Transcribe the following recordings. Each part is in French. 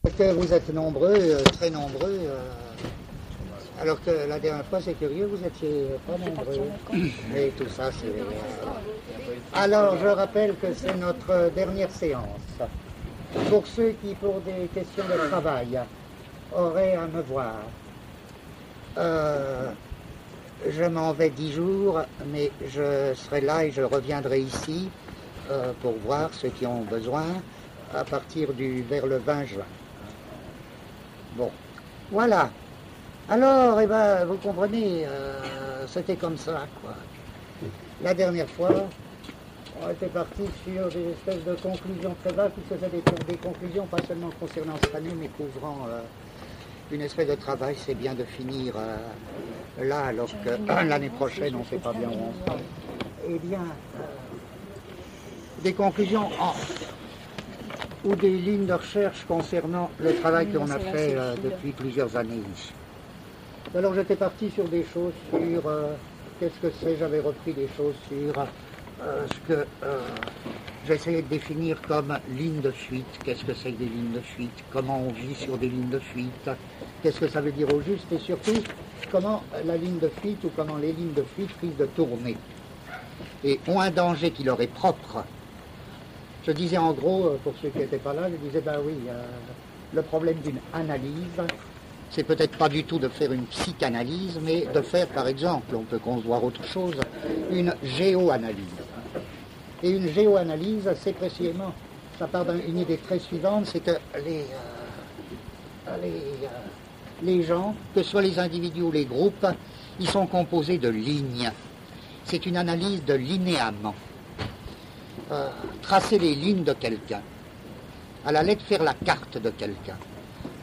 Que vous êtes nombreux, très nombreux, alors que la dernière fois, c'est curieux, vous étiez pas nombreux. Mais tout ça, c'est... Alors, je rappelle que c'est notre dernière séance. Pour ceux qui, pour des questions de travail, auraient à me voir, je m'en vais 10 jours, mais je serai là et je reviendrai ici pour voir ceux qui ont besoin à partir vers le 20 juin. Bon, voilà. Alors, eh ben, vous comprenez, c'était comme ça, quoi. La dernière fois, on était parti sur des espèces de conclusions très vagues, puisque c'était des conclusions pas seulement concernant cette année, mais couvrant une espèce de travail. C'est bien de finir là, alors que l'année prochaine, on ne sait pas bien où on sera. Eh bien, des conclusions ou des lignes de recherche concernant le travail qu'on a fait depuis plusieurs années ici. Alors j'étais parti sur des choses sur qu'est-ce que c'est, j'avais repris des choses sur ce que j'essayais de définir comme ligne de fuite, qu'est-ce que c'est que des lignes de fuite, comment on vit sur des lignes de fuite, qu'est-ce que ça veut dire au juste et surtout comment la ligne de fuite ou comment les lignes de fuite risquent de tourner et ont un danger qui leur est propre. Je disais en gros, pour ceux qui n'étaient pas là, je disais, ben oui, le problème d'une analyse, c'est peut-être pas du tout de faire une psychanalyse, mais de faire, par exemple, on peut concevoir autre chose, une géoanalyse. Et une géoanalyse, c'est précisément, ça part d'une idée très suivante, c'est que les gens, que ce soit les individus ou les groupes, ils sont composés de lignes. C'est une analyse de linéaments. Tracer les lignes de quelqu'un, à la lettre faire la carte de quelqu'un.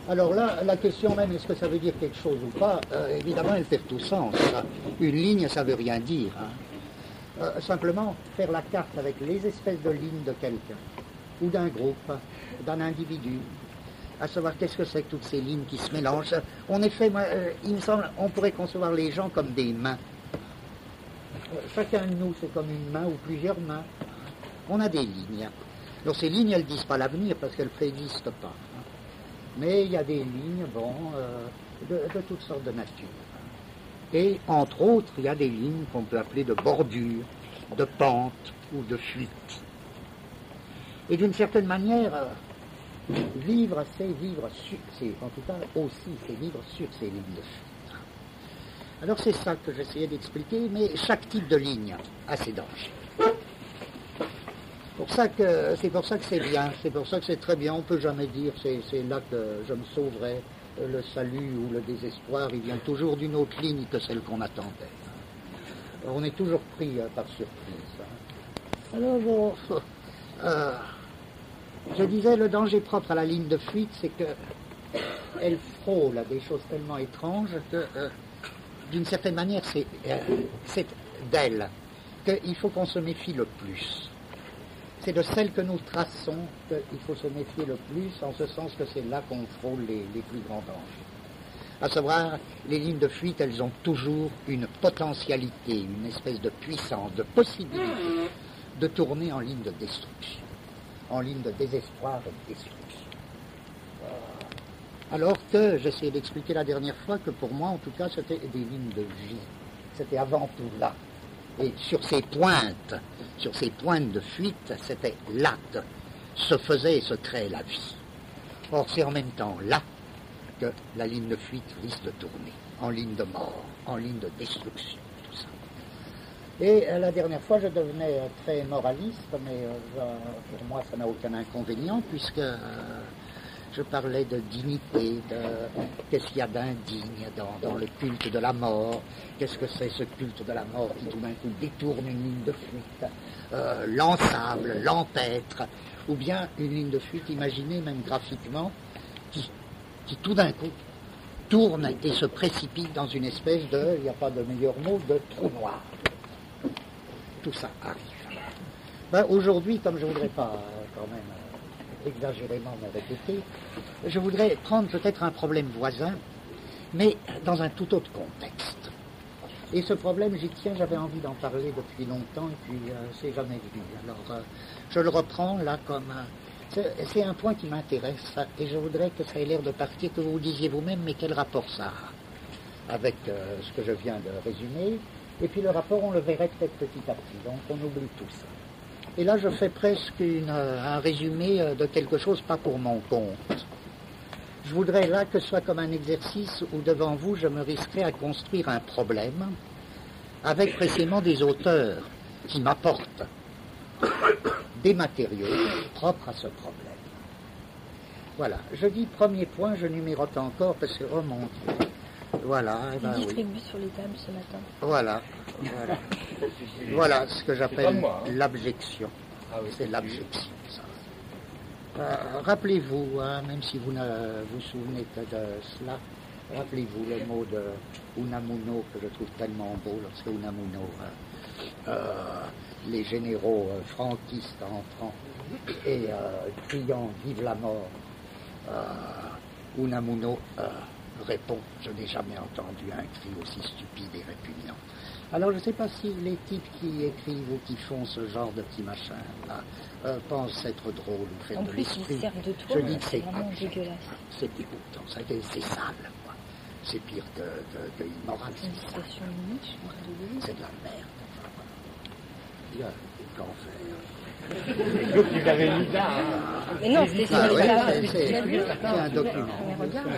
Alors là, la question même, est-ce que ça veut dire quelque chose ou pas, évidemment, elle perd tout sens. Une ligne, ça veut rien dire. Simplement, faire la carte avec les espèces de lignes de quelqu'un, ou d'un groupe, d'un individu, à savoir qu'est-ce que c'est que toutes ces lignes qui se mélangent. En effet, moi, il me semble, on pourrait concevoir les gens comme des mains. Chacun de nous, c'est comme une main ou plusieurs mains. On a des lignes. Alors ces lignes, elles ne disent pas l'avenir parce qu'elles ne préexistent pas. Mais il y a des lignes, bon, de toutes sortes de nature. Et entre autres, il y a des lignes qu'on peut appeler de bordure, de pente ou de fuite. Et d'une certaine manière, vivre, c'est vivre sur, en tout cas aussi, c'est vivre sur ces lignes de fuite. Alors c'est ça que j'essayais d'expliquer, mais chaque type de ligne a ses dangers. C'est pour ça que c'est bien, c'est pour ça que c'est très bien. On ne peut jamais dire c'est là que je me sauverai, le salut ou le désespoir, il vient toujours d'une autre ligne que celle qu'on attendait. Alors, on est toujours pris par surprise. Alors bon, je disais, le danger propre à la ligne de fuite, c'est qu'elle frôle des choses tellement étranges que, d'une certaine manière, c'est d'elle qu'il faut qu'on se méfie le plus. C'est de celle que nous traçons qu'il faut se méfier le plus, en ce sens que c'est là qu'on frôle les plus grands dangers. À savoir, les lignes de fuite, elles ont toujours une potentialité, une espèce de puissance, de possibilité de tourner en ligne de destruction, en ligne de désespoir et de destruction. Alors que, j'essayais d'expliquer la dernière fois que pour moi, en tout cas, c'était des lignes de vie. C'était avant tout là. Et sur ces pointes de fuite, c'était là que se faisait et se créait la vie. Or, c'est en même temps là que la ligne de fuite risque de tourner, en ligne de mort, en ligne de destruction, tout ça. Et la dernière fois, je devenais très moraliste, mais pour moi, ça n'a aucun inconvénient, puisque je parlais de dignité, de qu'est-ce qu'il y a d'indigne dans le culte de la mort, qu'est-ce que c'est ce culte de la mort qui tout d'un coup détourne une ligne de fuite, l'ensable, l'empêtre, ou bien une ligne de fuite, imaginée même graphiquement, qui tout d'un coup tourne et se précipite dans une espèce de, il n'y a pas de meilleur mot, de trou noir. Tout ça arrive. Ben, aujourd'hui, comme je ne voudrais pas quand même exagérément me répéter, je voudrais prendre peut-être un problème voisin, mais dans un tout autre contexte. Et ce problème, j'y tiens, j'avais envie d'en parler depuis longtemps, et puis c'est jamais venu. Alors, je le reprends là comme C'est un point qui m'intéresse et je voudrais que ça ait l'air de partir, que vous disiez vous-même, mais quel rapport ça a avec ce que je viens de résumer. Et puis le rapport, on le verrait peut-être petit à petit, donc on oublie tout ça. Et là, je fais presque un résumé de quelque chose, pas pour mon compte. Je voudrais là que ce soit comme un exercice où devant vous, je me risquerais à construire un problème avec précisément des auteurs qui m'apportent des matériaux propres à ce problème. Voilà, je dis premier point, je numérote encore parce que, oh mon Dieu, voilà. Tu distribues sur les tables ce matin. Voilà. Voilà ce que j'appelle l'abjection. Ah oui, c'est l'abjection, ça. Rappelez-vous, hein, même si vous ne vous souvenez que de cela, rappelez-vous le mot de Unamuno que je trouve tellement beau lorsque Unamuno, les généraux franquistes entrant et criant « Vive la mort », Unamuno répond « Je n'ai jamais entendu un cri aussi stupide et répugnant ». Alors je ne sais pas si les types qui écrivent ou qui font ce genre de petits machins là pensent être drôles ou faire en de plus, l'esprit. ils servent de toi, Je dis que c'est vraiment dégueulasse. C'est dégoûtant, c'est sale, quoi. C'est pire que immoral, C'est une c'est sale. citation de Nietzsche, C'est de la merde. Enfin, voilà. Il y a l'enfer. Donc tu l'avais mis là, hein. Mais non, c'était sur Ah, les ouais, tables. c'est un document. Mais regarde,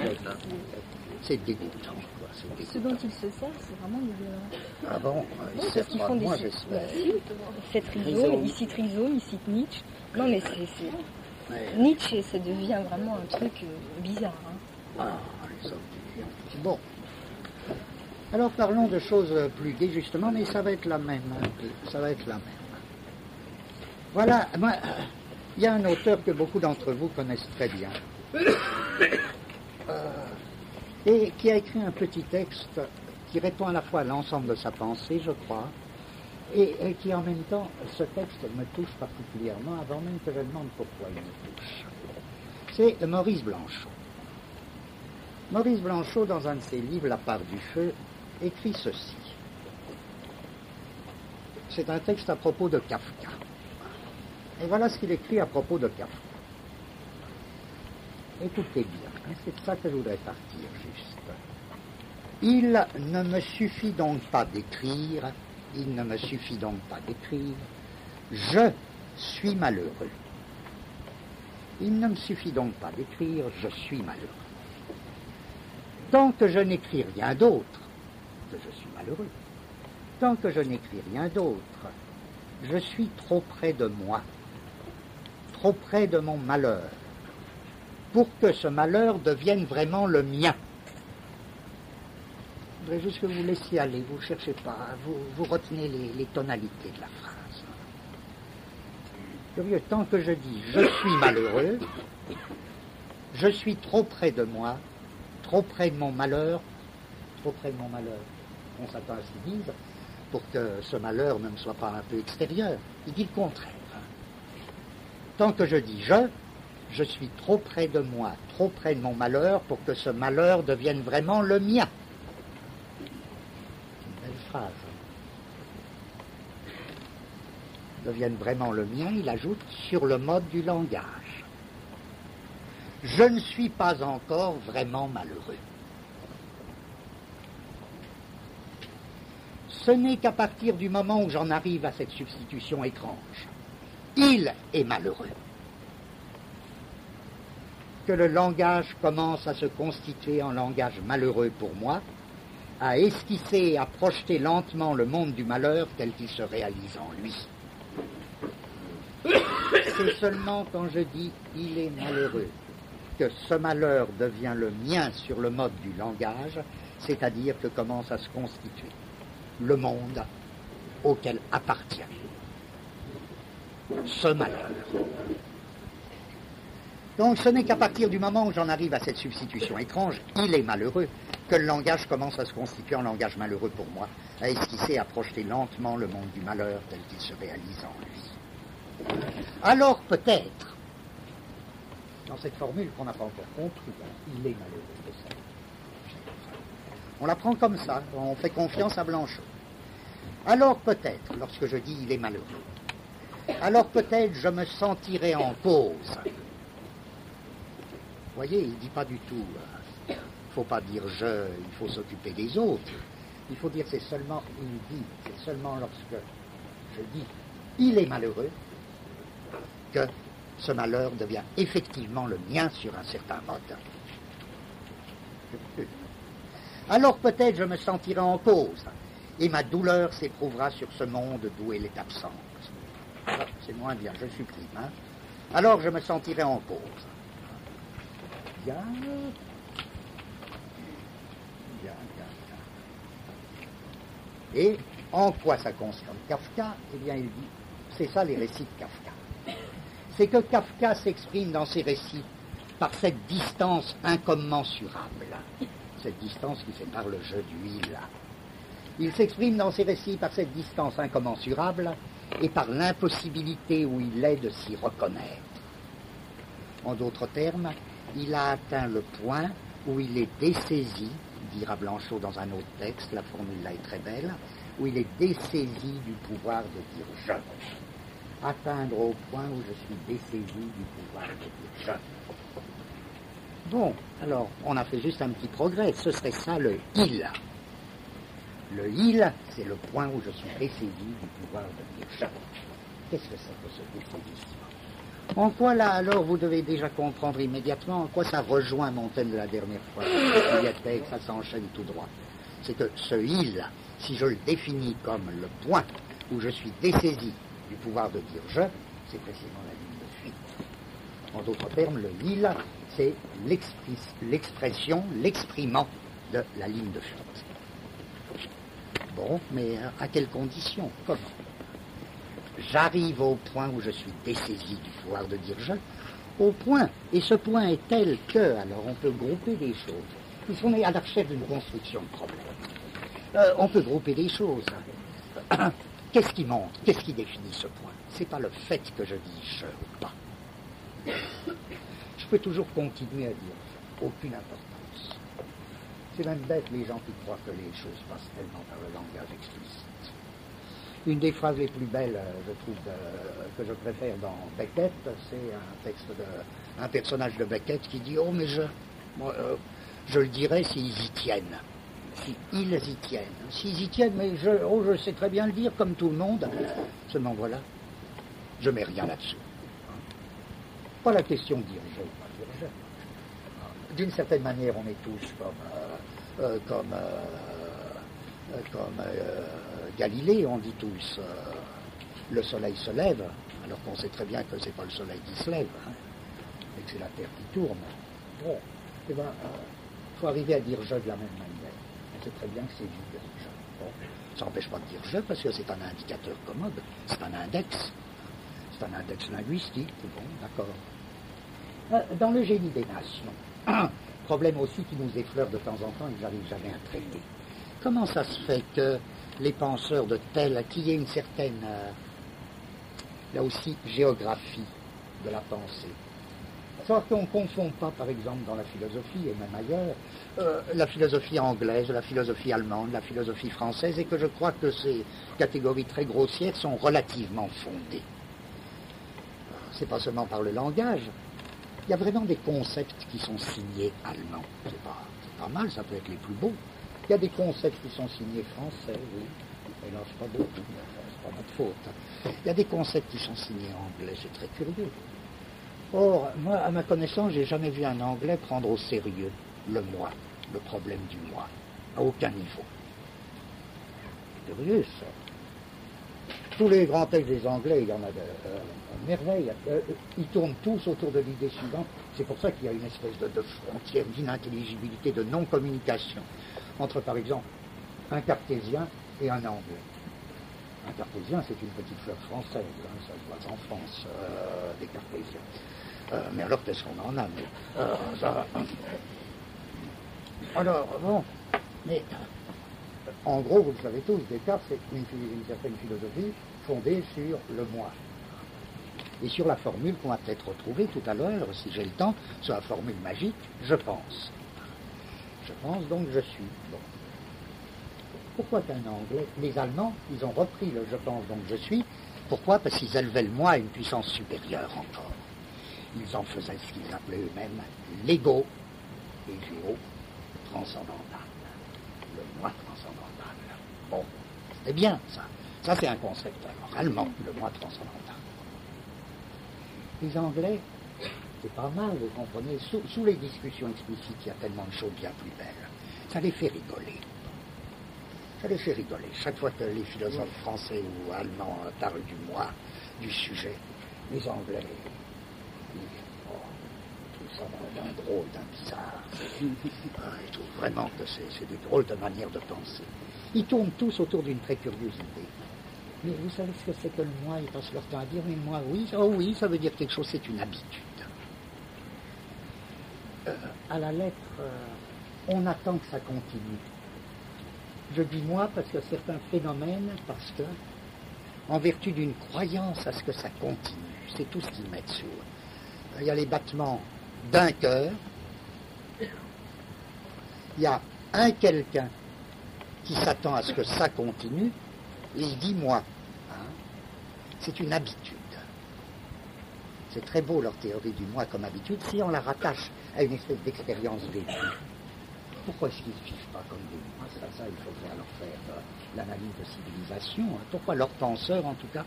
C'est dégoûtant, quoi. C'est ce dégoûtant. dont ils se servent, c'est vraiment dégueulasse. Ah bon, Oui, parce qu'ils font des moi sites. j'espère. Cette rhizome, ici rhizome, ici Nietzsche. Non, mais c'est... Ouais. Nietzsche, ça devient vraiment un truc bizarre. Hein. Ah, les hommes du bien. Bon. Alors parlons de choses plus gaies justement, mais ça va être la même. Hein. Ça va être la même. Voilà, moi, il y a un auteur que beaucoup d'entre vous connaissent très bien. Et qui a écrit un petit texte qui répond à la fois à l'ensemble de sa pensée, je crois, et qui en même temps, ce texte me touche particulièrement, avant même que je demande pourquoi il me touche. C'est Maurice Blanchot. Maurice Blanchot, dans un de ses livres, La part du feu, écrit ceci. C'est un texte à propos de Kafka. Et voilà ce qu'il écrit à propos de Kafka. Écoutez bien, c'est de ça que je voudrais partir juste. Il ne me suffit donc pas d'écrire, je suis malheureux. Il ne me suffit donc pas d'écrire, je suis malheureux. Tant que je n'écris rien d'autre, que je suis malheureux. Tant que je n'écris rien d'autre, je suis trop près de moi, trop près de mon malheur, pour que ce malheur devienne vraiment le mien. Je voudrais juste que vous laissiez aller, vous ne cherchez pas, vous retenez les tonalités de la phrase. Curieux, tant que je dis « je suis malheureux », je suis trop près de moi, trop près de mon malheur, trop près de mon malheur. On s'attend à ce qu'ils disent, pour que ce malheur ne me soit pas un peu extérieur. Il dit le contraire. Tant que je dis je suis trop près de moi, trop près de mon malheur, pour que ce malheur devienne vraiment le mien. Une belle phrase. Devienne vraiment le mien, il ajoute, sur le mode du langage. Je ne suis pas encore vraiment malheureux. Ce n'est qu'à partir du moment où j'en arrive à cette substitution étrange, il est malheureux, que le langage commence à se constituer en langage malheureux pour moi, à esquisser et à projeter lentement le monde du malheur tel qu'il se réalise en lui. C'est seulement quand je dis « il est malheureux » que ce malheur devient le mien sur le mode du langage, c'est-à-dire que commence à se constituer le monde auquel appartient ce malheur. Donc ce n'est qu'à partir du moment où j'en arrive à cette substitution étrange, il est malheureux, que le langage commence à se constituer en langage malheureux pour moi, à esquisser, à projeter lentement le monde du malheur tel qu'il se réalise en lui. Alors peut-être, dans cette formule qu'on n'a pas encore compris, il est malheureux, c'est ça. On la prend comme ça, on fait confiance à Blanchot. Alors peut-être, lorsque je dis il est malheureux, alors peut-être je me sentirai en cause. Vous voyez, il ne dit pas du tout, il ne faut pas dire je, il faut s'occuper des autres. Il faut dire c'est seulement, il dit, c'est seulement lorsque je dis il est malheureux que ce malheur devient effectivement le mien sur un certain mode. Alors peut-être je me sentirai en cause et ma douleur s'éprouvera sur ce monde d'où elle est absente. Ah, c'est moins bien, je supprime. Hein. Alors je me sentirai en cause. Bien. Et en quoi ça concerne Kafka? Eh bien, il dit, c'est ça les récits de Kafka. C'est que Kafka s'exprime dans ses récits par cette distance incommensurable, cette distance qui sépare le jeu du il. Il s'exprime dans ses récits par cette distance incommensurable et par l'impossibilité où il est de s'y reconnaître. En d'autres termes, il a atteint le point où il est dessaisi, dira Blanchot dans un autre texte, la formule là est très belle, où il est dessaisi du pouvoir de dire je. Atteindre au point où je suis dessaisi du pouvoir de dire je. Bon, alors, on a fait juste un petit progrès, ce serait ça le il. Le il, c'est le point où je suis dessaisi du pouvoir de dire je. Qu'est-ce que c'est que ce dessaisissement? En quoi là, alors, vous devez déjà comprendre immédiatement en quoi ça rejoint mon thème de la dernière fois. Que ça s'enchaîne tout droit. C'est que ce il, si je le définis comme le point où je suis dessaisi du pouvoir de dire je, c'est précisément la ligne de fuite. En d'autres termes, le il, c'est l'expression, l'exprimant de la ligne de fuite. Bon, mais à quelles conditions? Comment? J'arrive au point où je suis dessaisi du pouvoir de dire je, au point, et ce point est tel que, alors on peut grouper des choses, puisqu'on est à la recherche d'une construction de problème. On peut grouper des choses. Qu'est-ce qui montre, qu'est-ce qui définit ce point? C'est pas le fait que je dis je ou pas. Je peux toujours continuer à dire aucune importance. C'est même bête les gens qui croient que les choses passent tellement par le langage explicite. Une des phrases les plus belles, je trouve, que je préfère dans Beckett, c'est un texte un personnage de Beckett qui dit « Oh, mais je le dirais s'ils y tiennent. Si ils y tiennent. S'ils y tiennent, mais je sais très bien le dire comme tout le monde. Seulement voilà, je mets rien là-dessus. Pas la question de dire je ou pas dire je. D'une certaine manière, on est tous comme Galilée, on dit tous le soleil se lève, alors qu'on sait très bien que c'est pas le soleil qui se lève, hein, et que c'est la Terre qui tourne. Bon, eh ben, faut arriver à dire je de la même manière. On sait très bien que c'est vide, je. Bon, ça n'empêche pas de dire je, parce que c'est un indicateur commode, c'est un index linguistique, bon, d'accord. Dans le génie des nations, problème aussi qui nous effleure de temps en temps et que j'arrive jamais à traiter. Comment ça se fait que les penseurs de tel, qu'il y ait une certaine, là aussi, géographie de la pensée? Savoir qu'on ne confond pas, par exemple, dans la philosophie et même ailleurs, la philosophie anglaise, la philosophie allemande, la philosophie française, et que je crois que ces catégories très grossières sont relativement fondées. C'est pas seulement par le langage, il y a vraiment des concepts qui sont signés allemands. C'est pas mal, ça peut être les plus beaux. Il y a des concepts qui sont signés français, oui. Et là, c'est pas beaucoup, c'est pas notre faute. Il y a des concepts qui sont signés anglais, c'est très curieux. Or, moi, à ma connaissance, j'ai jamais vu un anglais prendre au sérieux le moi, le problème du moi, à aucun niveau. C'est curieux, ça. Tous les grands textes des Anglais, il y en a de merveille. Ils tournent tous autour de l'idée suivante. C'est pour ça qu'il y a une espèce de frontière d'inintelligibilité, de non-communication entre, par exemple, un cartésien et un anglais. Un cartésien, c'est une petite fleur française, hein, ça se voit en France, des cartésiens. Mais alors, qu'est-ce qu'on en a Alors, bon, mais en gros, vous le savez tous, Descartes, c'est une certaine philosophie fondée sur le moi. Et sur la formule qu'on va peut-être retrouver tout à l'heure, si j'ai le temps, sur la formule magique, je pense. Je pense, donc je suis. Bon. Pourquoi qu'un anglais, les Allemands, ils ont repris le je pense, donc je suis, Pourquoi? Parce qu'ils élevaient le moi à une puissance supérieure encore. Ils en faisaient ce qu'ils appelaient eux-mêmes l'ego égéo transcendantal. Le moi transcendantal. Bon, c'était bien ça. Ça, c'est un concept alors, allemand, le moi transcendantal. Les Anglais, c'est pas mal, vous comprenez, sous les discussions explicites, il y a tellement de choses bien plus belles. Ça les fait rigoler. Ça les fait rigoler. Chaque fois que les philosophes français ou allemands parlent du moi, du sujet, les Anglais, ils trouvent ça d'un drôle, d'un bizarre. Ils trouvent vraiment que c'est des drôles de manières de penser. Ils tournent tous autour d'une très curieuse idée. Mais vous savez ce que c'est que le moi? Ils passent leur temps à dire, mais moi, oui, oh oui, ça veut dire quelque chose, c'est une habitude. À la lettre, on attend que ça continue. Je dis moi parce que certains phénomènes, parce que, en vertu d'une croyance à ce que ça continue, c'est tout ce qu'ils mettent sur. Il y a les battements d'un cœur, il y a un quelqu'un qui s'attend à ce que ça continue, et il dit moi. Hein? C'est une habitude. C'est très beau leur théorie du moi comme habitude, si on la rattache à une espèce d'expérience vécue. Pourquoi est-ce qu'ils ne vivent pas comme des moi? Ça, il faudrait alors faire l'analyse de civilisation. Hein. Pourquoi leurs penseurs, en tout cas,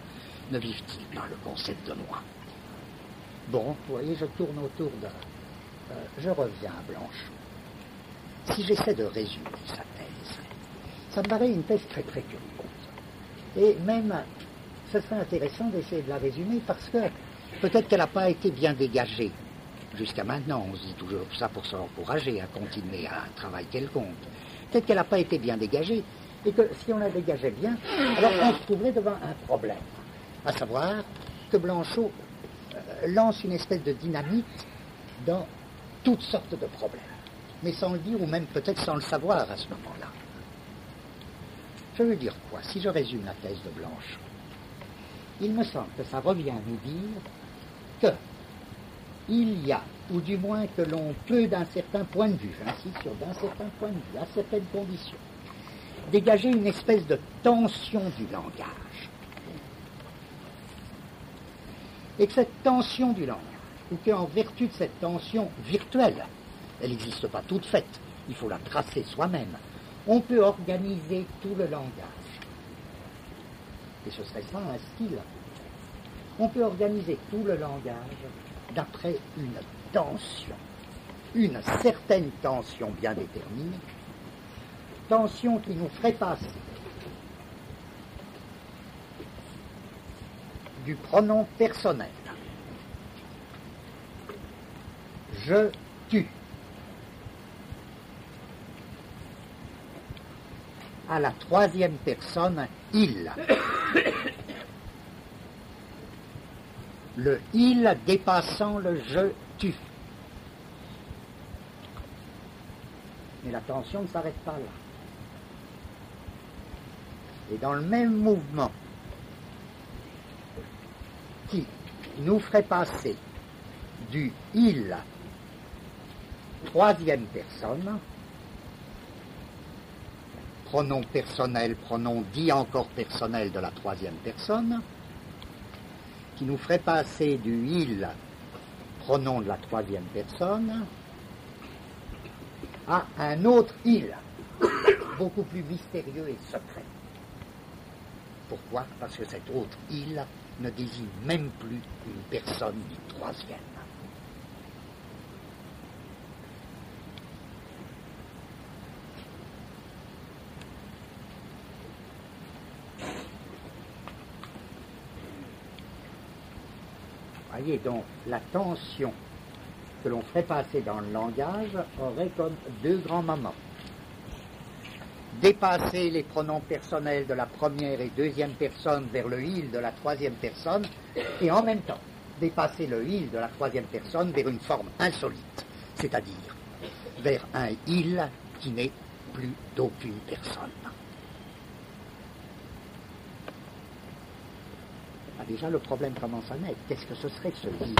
ne vivent-ils pas le concept de moi? Bon, vous voyez, je tourne autour de... je reviens à Blanchot. Si j'essaie de résumer sa thèse, ça me paraît une thèse très très curieuse. Et même, ce serait intéressant d'essayer de la résumer parce que peut-être qu'elle n'a pas été bien dégagée. Jusqu'à maintenant, on se dit toujours ça pour s'encourager à continuer à un travail quelconque. Peut-être qu'elle n'a pas été bien dégagée, et que si on la dégageait bien, alors on se trouverait devant un problème. À savoir que Blanchot lance une espèce de dynamite dans toutes sortes de problèmes. Mais sans le dire, ou même peut-être sans le savoir à ce moment-là. Je veux dire quoi? Si je résume la thèse de Blanchot, il me semble que ça revient à nous dire que il y a, ou du moins que l'on peut d'un certain point de vue, j'insiste sur d'un certain point de vue, à certaines conditions, dégager une espèce de tension du langage. Et que cette tension du langage, ou qu'en vertu de cette tension virtuelle, elle n'existe pas toute faite, il faut la tracer soi-même, on peut organiser tout le langage. Et ce serait ça un style. On peut organiser tout le langage d'après une tension, une certaine tension bien déterminée, tension qui nous ferait passer du pronom personnel, je tue, à la troisième personne, il. Le il dépassant le je tue. Mais la tension ne s'arrête pas là. Et dans le même mouvement qui nous ferait passer du il troisième personne, pronom personnel, pronom dit encore personnel de la troisième personne, qui nous ferait passer du il, pronom de la troisième personne, à un autre il, beaucoup plus mystérieux et secret. Pourquoi? Parce que cet autre il ne désigne même plus une personne du troisième. Voyez donc, la tension que l'on ferait passer dans le langage aurait comme deux grands moments. Dépasser les pronoms personnels de la première et deuxième personne vers le il de la troisième personne, et en même temps, dépasser le il de la troisième personne vers une forme insolite, c'est-à-dire vers un il qui n'est plus d'aucune personne. Déjà, le problème commence à naître. Qu'est-ce que ce serait ce il?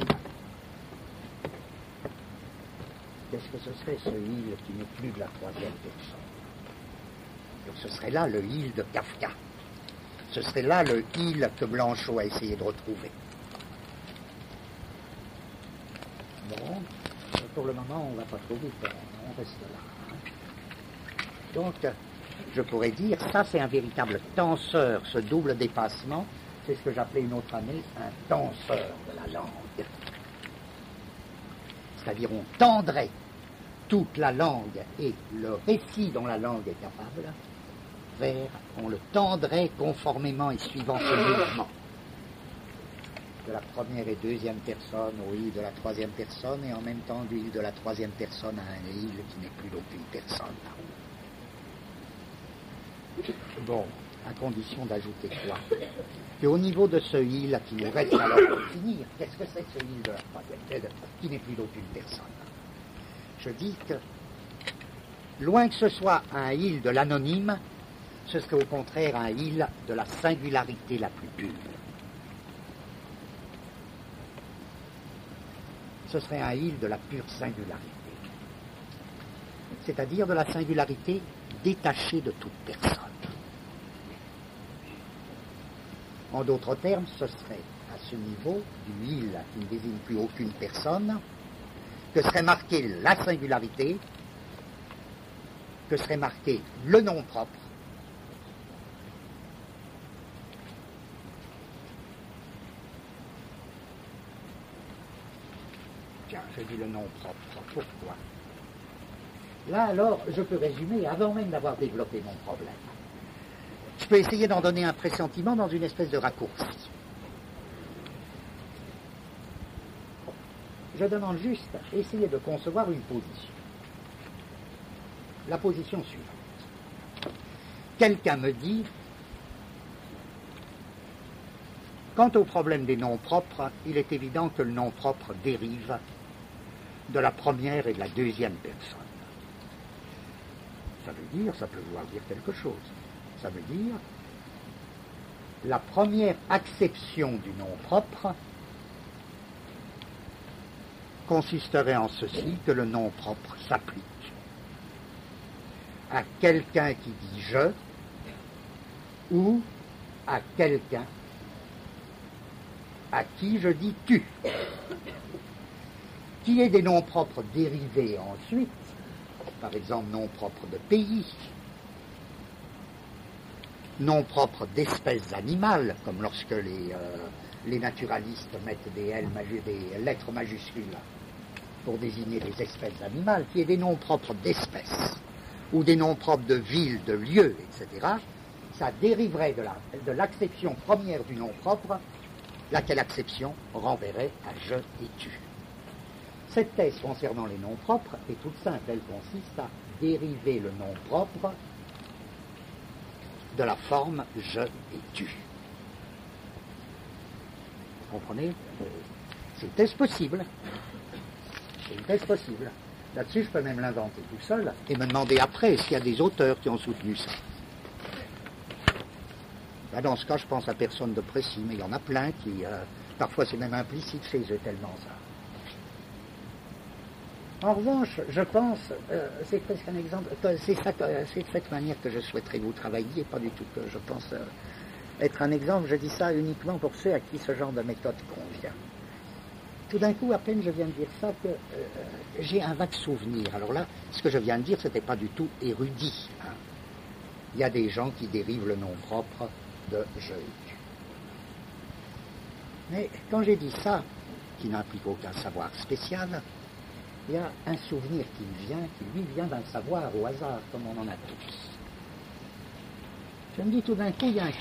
Qu'est-ce que ce serait ce il qui n'est plus de la troisième personne? Donc ce serait là le il de Kafka. Ce serait là le île que Blanchot a essayé de retrouver. Bon, pour le moment, on ne va pas trop vite, on reste là. Donc, je pourrais dire, ça c'est un véritable tenseur, ce double dépassement, c'est ce que j'appelais une autre année un tenseur de la langue. C'est-à-dire on tendrait toute la langue et le récit dont la langue est capable vers, on le tendrait conformément et suivant ce mouvement. De la première et deuxième personne au il de la troisième personne et en même temps du il de la troisième personne à un il qui n'est plus d'aucune personne. Bon, à condition d'ajouter quoi? Et au niveau de ce il qui nous reste alors pour finir, qu'est-ce que c'est que ce il de la troisième personne qui n'est plus d'aucune personne? Je dis que, loin que ce soit un il de l'anonyme, ce serait au contraire un il de la singularité la plus pure. Ce serait un il de la pure singularité. C'est-à-dire de la singularité détachée de toute personne. En d'autres termes, ce serait à ce niveau du il qui ne désigne plus aucune personne que serait marquée la singularité, que serait marqué le nom propre, tiens, je dis le nom propre, pourquoi? Là alors, je peux résumer avant même d'avoir développé mon problème. Je peux essayer d'en donner un pressentiment dans une espèce de raccourci. Je demande juste essayer de concevoir une position. La position suivante. Quelqu'un me dit, quant au problème des noms propres, il est évident que le nom propre dérive de la première et de la deuxième personne. Ça veut dire, ça peut vouloir dire quelque chose. Ça veut dire la première acception du nom propre consisterait en ceci que le nom propre s'applique à quelqu'un qui dit je ou à quelqu'un à qui je dis tu. Qui est des noms propres dérivés ensuite, par exemple nom propre de pays, nom propre d'espèces animales, comme lorsque les naturalistes mettent des lettres majuscules pour désigner les espèces animales, qui est des noms propres d'espèces, ou des noms propres de villes, de lieux, etc., ça dériverait de l'acception première du nom propre, laquelle acception renverrait à je et tu. Cette thèse concernant les noms propres est toute simple, elle consiste à dériver le nom propre de la forme je et tu. Vous comprenez? C'est une thèse possible. C'est une thèse possible. Là-dessus, je peux même l'inventer tout seul et me demander après s'il y a des auteurs qui ont soutenu ça. Là, dans ce cas, je pense à personne de précis, mais il y en a plein qui, parfois c'est même implicite chez eux, tellement ça. En revanche, je pense, c'est presque un exemple, c'est de cette manière que je souhaiterais vous travailler, pas du tout que je pense être un exemple, je dis ça uniquement pour ceux à qui ce genre de méthode convient. Tout d'un coup, à peine je viens de dire ça, que j'ai un vague souvenir. Alors là, ce que je viens de dire, c'était pas du tout érudit. Hein. Il y a des gens qui dérivent le nom propre de je et tu. Mais quand j'ai dit ça, qui n'implique aucun savoir spécial, il y a un souvenir qui lui vient d'un savoir au hasard, comme on en a tous. Je me dis tout d'un coup, il y a un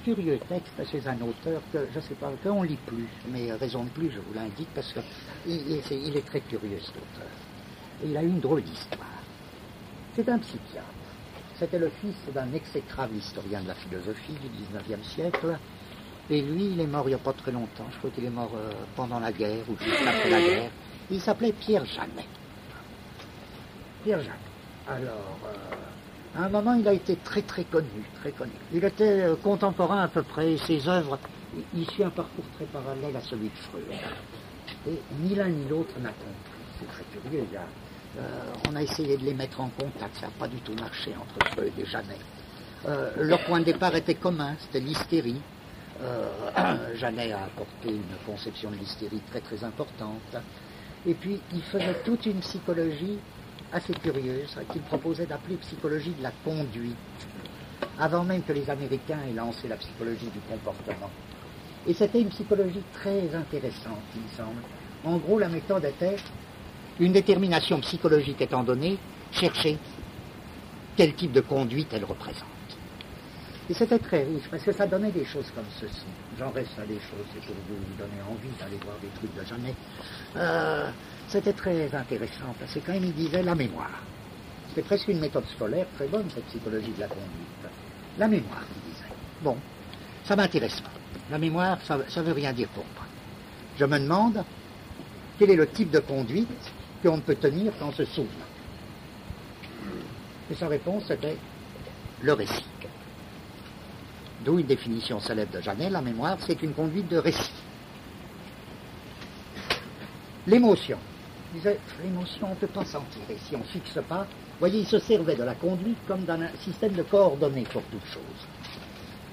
curieux texte chez un auteur que, je ne sais pas, qu'on ne lit plus, mais raison de plus, je vous l'indique, parce qu'il est très curieux, cet auteur. Et il a une drôle d'histoire. C'est un psychiatre. C'était le fils d'un exécrable historien de la philosophie du XIXe siècle, et lui, il est mort il n'y a pas très longtemps. Je crois qu'il est mort pendant la guerre, ou juste après la guerre. Il s'appelait Pierre Janet. Pierre Janet. Alors, à un moment, il a été très très connu, très connu. Il était contemporain à peu près, et ses œuvres, il suit un parcours très parallèle à celui de Freud. Et ni l'un ni l'autre n'a compris. C'est très curieux. On a essayé de les mettre en contact, ça n'a pas du tout marché entre Freud et Janet. Leur point de départ était commun, c'était l'hystérie. Janet a apporté une conception de l'hystérie très très importante. Et puis, il faisait toute une psychologie assez curieuse, qu'il proposait d'appeler psychologie de la conduite, avant même que les Américains aient lancé la psychologie du comportement. Et c'était une psychologie très intéressante, il me semble. En gros, la méthode était, une détermination psychologique étant donnée, chercher quel type de conduite elle représente. Et c'était très riche, parce que ça donnait des choses comme ceci. J'en reste à des choses, c'est pour vous donner envie d'aller voir des trucs de Janet. C'était très intéressant, parce que quand même, il disait la mémoire. C'était presque une méthode scolaire très bonne, cette psychologie de la conduite. La mémoire, il disait. Bon, ça m'intéresse pas. La mémoire, ça veut rien dire pour moi. Je me demande quel est le type de conduite qu'on ne peut tenir qu'en se souvenant. Et sa réponse, c'était le récit. D'où une définition célèbre de Janet, la mémoire, c'est une conduite de récit. L'émotion. Il disait, l'émotion, on ne peut pas s'en tirer si on ne fixe pas. Vous voyez, il se servait de la conduite comme d'un système de coordonnées pour toute chose.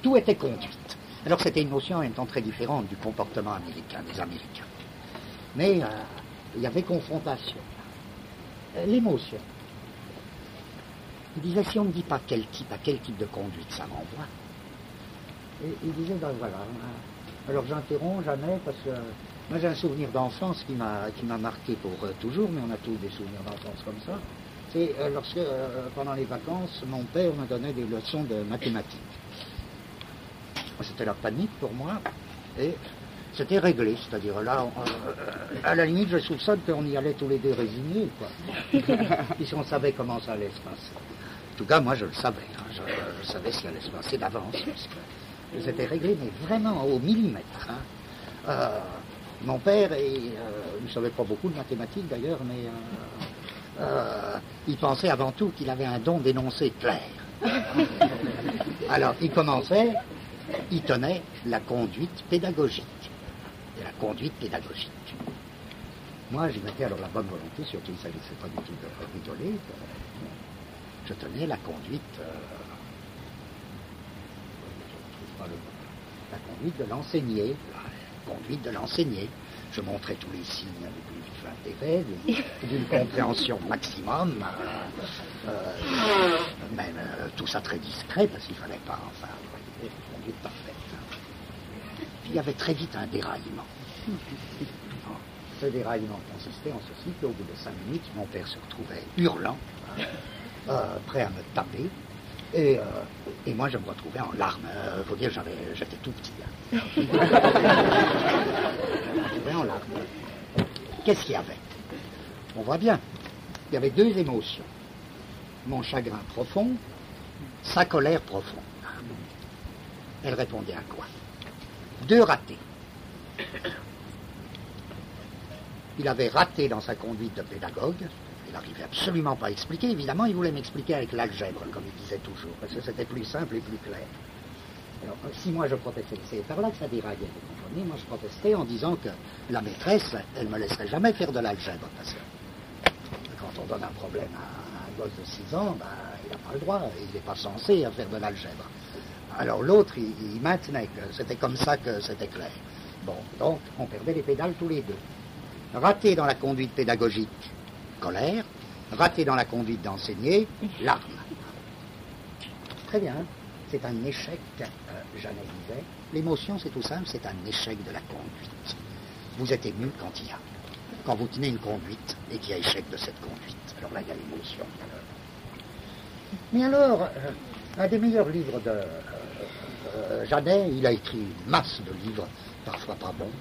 Tout était conduite. Alors c'était une notion en même temps très différente du comportement américain, des Américains. Mais il y avait confrontation. L'émotion. Il disait, si on ne dit pas à quel type de conduite ça m'envoie, et il disait, ben voilà. Alors j'interromps jamais parce que moi j'ai un souvenir d'enfance qui m'a marqué pour toujours, mais on a tous des souvenirs d'enfance comme ça. C'est lorsque, pendant les vacances, mon père me donnait des leçons de mathématiques. C'était la panique pour moi, et c'était réglé, c'est-à-dire là, à la limite, je soupçonne qu'on y allait tous les deux résignés, quoi. Puisqu'on savait comment ça allait se passer. En tout cas, moi, je le savais, hein, je savais ce qui allait se passer d'avance, parce que c'était réglé, mais vraiment au millimètre. Hein. Mon père, il ne savait pas beaucoup de mathématiques d'ailleurs, mais il pensait avant tout qu'il avait un don d'énoncer clair. Alors, il commençait, il tenait la conduite pédagogique. Et la conduite pédagogique. Moi, j'y mettais alors la bonne volonté, surtout il ne s'agissait pas du tout de rigoler. Je tenais la conduite, la conduite de l'enseigner. Conduite de l'enseigner. Je montrais tous les signes les plus d'intérêt, d'une compréhension maximum, même tout ça très discret, parce qu'il ne fallait pas, enfin, une conduite parfaite. Puis il y avait très vite un déraillement. Ce déraillement consistait en ceci qu'au bout de 5 minutes, mon père se retrouvait hurlant, prêt à me taper, et moi je me retrouvais en larmes. Faut dire, j'étais tout petit. Hein. Je me retrouvais en larmes. Qu'est-ce qu'il y avait? On voit bien, il y avait deux émotions. Mon chagrin profond, sa colère profonde. Elle répondait à quoi? 2 ratés. Il avait raté dans sa conduite de pédagogue. Il n'arrivait absolument pas à expliquer. Évidemment, il voulait m'expliquer avec l'algèbre, comme il disait toujours, parce que c'était plus simple et plus clair. Alors, si moi je protestais, c'est par là que ça déraillait, vous comprenez? Moi je protestais en disant que la maîtresse, elle ne me laisserait jamais faire de l'algèbre, parce que quand on donne un problème à un gosse de 6 ans, ben, il n'a pas le droit, il n'est pas censé faire de l'algèbre. Alors l'autre, il maintenait que c'était comme ça que c'était clair. Bon, donc on perdait les pédales tous les deux. Raté dans la conduite pédagogique, colère. Raté dans la conduite d'enseigner, larmes. Très bien, c'est un échec, Janet disait. L'émotion, c'est tout simple, c'est un échec de la conduite. Vous êtes ému quand il y a. Quand vous tenez une conduite et qu'il y a échec de cette conduite. Alors là, il y a l'émotion. Mais alors, un des meilleurs livres de Janet, il a écrit une masse de livres, parfois pas bons,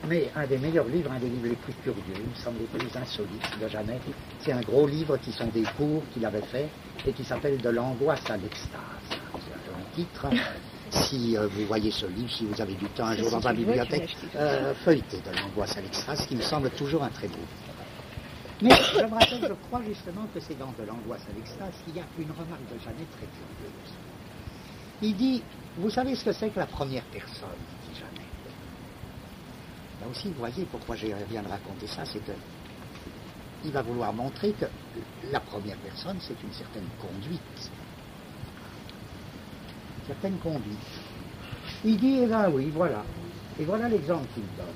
mais un des meilleurs livres, un des livres les plus curieux, il me semble les plus insolites de Janet, c'est un gros livre qui sont des cours qu'il avait fait et qui s'appelle De l'angoisse à l'extase. C'est un long titre. Si vous voyez ce livre, si vous avez du temps un jour dans la bibliothèque, feuilletez De l'angoisse à l'extase, qui me semble toujours un très beau livre. Mais je me rappelle, je crois justement que c'est dans De l'angoisse à l'extase qu'il y a une remarque de Janet très curieuse. Il dit, vous savez ce que c'est que la première personne, dit Janet. Là aussi, vous voyez pourquoi je viens de raconter ça, c'est que il va vouloir montrer que la première personne, c'est une certaine conduite. certaine conduite. Il dit, eh bien oui, voilà. Et voilà l'exemple qu'il donne.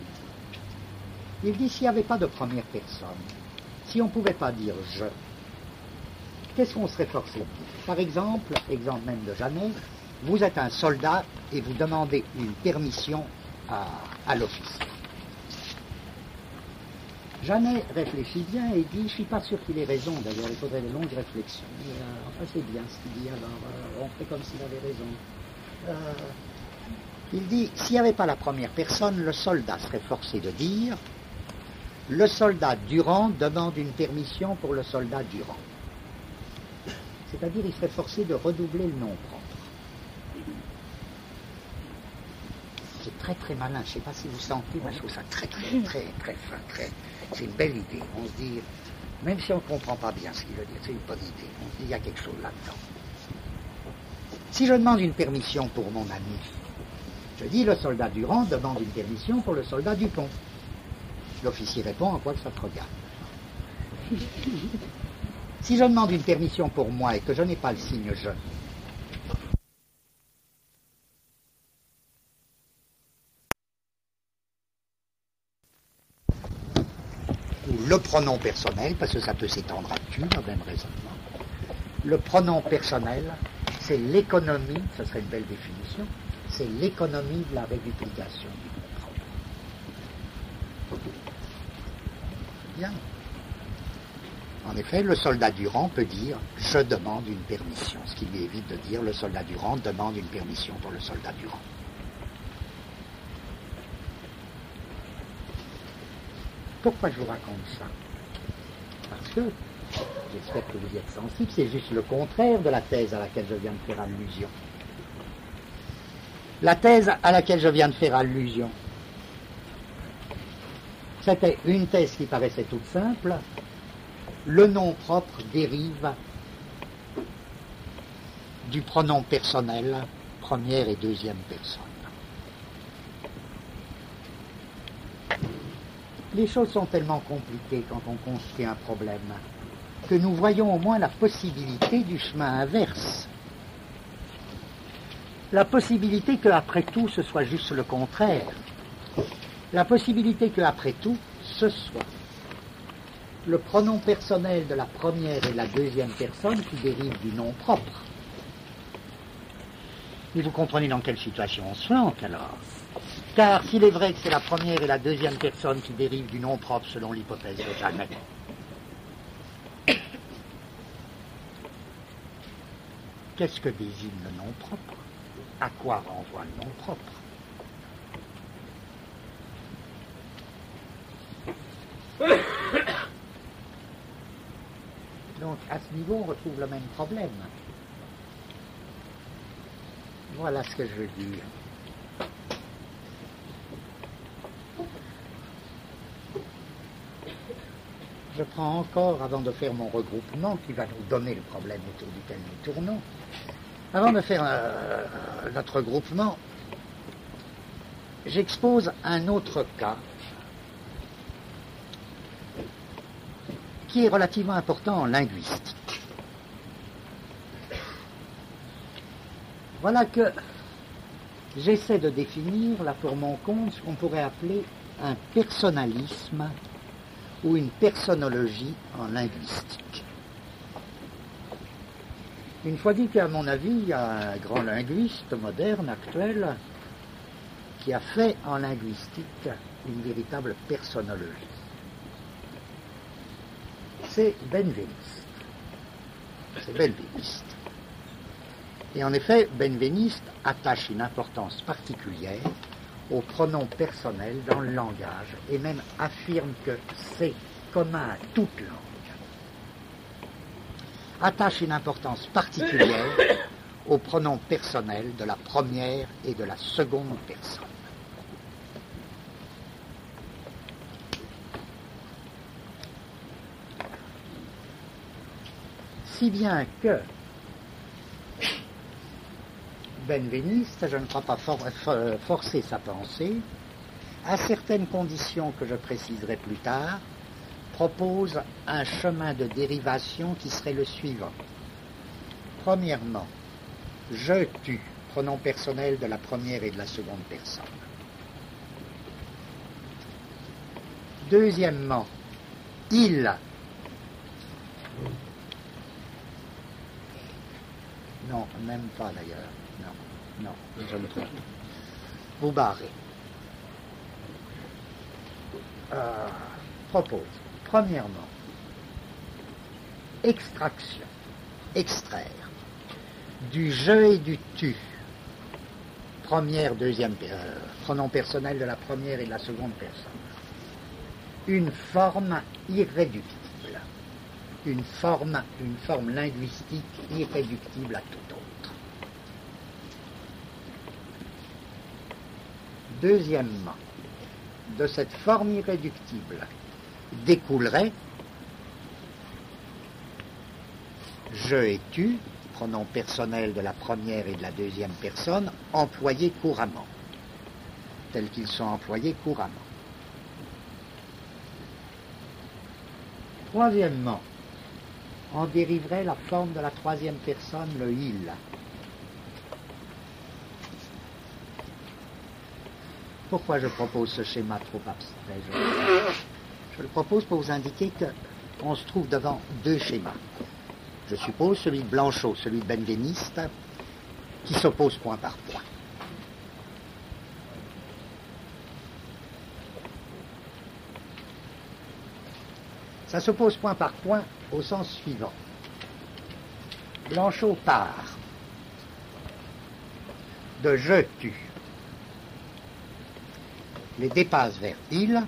Il dit, s'il n'y avait pas de première personne, si on ne pouvait pas dire « je », qu'est-ce qu'on serait forcé de dire? Par exemple, exemple même de Janet, vous êtes un soldat et vous demandez une permission à l'officier. Janet réfléchit bien et dit, je ne suis pas sûr qu'il ait raison, d'ailleurs, il faudrait de longues réflexions. Enfin, c'est bien ce qu'il dit, alors on fait comme s'il avait raison. Il dit, s'il n'y avait pas la première personne, le soldat serait forcé de dire, le soldat Durand demande une permission pour le soldat Durand. C'est-à-dire, il serait forcé de redoubler le nom propre. C'est très très malin, je ne sais pas si vous sentez, moi je trouve ça très fin, c'est une belle idée. On se dit, même si on ne comprend pas bien ce qu'il veut dire, c'est une bonne idée. On se dit, il y a quelque chose là-dedans. Si je demande une permission pour mon ami, je dis, le soldat Durand demande une permission pour le soldat Dupont. L'officier répond, en quoi que ça te regarde. Si je demande une permission pour moi et que je n'ai pas le signe « je », ou le pronom personnel, parce que ça peut s'étendre à tu, le même raisonnement. Le pronom personnel, c'est l'économie, ce serait une belle définition, c'est l'économie de la réduplication du nom propre. Bien. En effet, le soldat Durand peut dire « je demande une permission », ce qui lui évite de dire « le soldat Durand demande une permission pour le soldat Durand ». Pourquoi je vous raconte ça? Parce que, j'espère que vous y êtes sensible, c'est juste le contraire de la thèse à laquelle je viens de faire allusion. La thèse à laquelle je viens de faire allusion, c'était une thèse qui paraissait toute simple. Le nom propre dérive du pronom personnel, première et deuxième personne. Les choses sont tellement compliquées quand on construit un problème que nous voyons au moins la possibilité du chemin inverse. La possibilité qu'après tout, ce soit juste le contraire. La possibilité qu'après tout, ce soit le pronom personnel de la première et de la deuxième personne qui dérive du nom propre. Et vous comprenez dans quelle situation on se flanque alors? Car s'il est vrai que c'est la première et la deuxième personne qui dérivent du nom propre selon l'hypothèse de Janet, qu'est-ce que désigne le nom propre? À quoi renvoie le nom propre? Donc, à ce niveau, on retrouve le même problème. Voilà ce que je veux dire. Je prends encore, avant de faire mon regroupement, qui va nous donner le problème autour duquel nous tournons, avant de faire notre regroupement, j'expose un autre cas qui est relativement important en linguistique. Voilà que j'essaie de définir, là pour mon compte, ce qu'on pourrait appeler un personnalisme ou une personnologie en linguistique. Une fois dit qu'à mon avis, il y a un grand linguiste moderne, actuel, qui a fait en linguistique une véritable personnologie. C'est Benveniste. C'est Benveniste. Et en effet, Benveniste attache une importance particulière au pronom personnel dans le langage et même affirme que c'est commun à toute langue. Attache une importance particulière au pronom personnel de la première et de la seconde personne. Si bien que Benveniste, je ne crois pas forcer sa pensée, à certaines conditions que je préciserai plus tard, propose un chemin de dérivation qui serait le suivant. Premièrement, je, tu, pronom personnel de la première et de la seconde personne. Deuxièmement, il. Non, même pas d'ailleurs. Non, je me trompe. Vous barrez. Propose. Premièrement, extraction, extraire du je et du tu, pronom personnel de la première et de la seconde personne, une forme irréductible, une forme linguistique irréductible à tout autre. Deuxièmement, de cette forme irréductible découlerait je et tu, pronom personnel de la première et de la deuxième personne, employés couramment, tels qu'ils sont employés couramment. Troisièmement, en dériverait la forme de la troisième personne, le il. Pourquoi je propose ce schéma trop abstrait? Je le propose pour vous indiquer qu'on se trouve devant deux schémas. Je suppose celui de Blanchot, celui de Benveniste, qui s'opposent point par point. Ça s'oppose point par point au sens suivant. Blanchot part de je, tu, les dépasse vers il,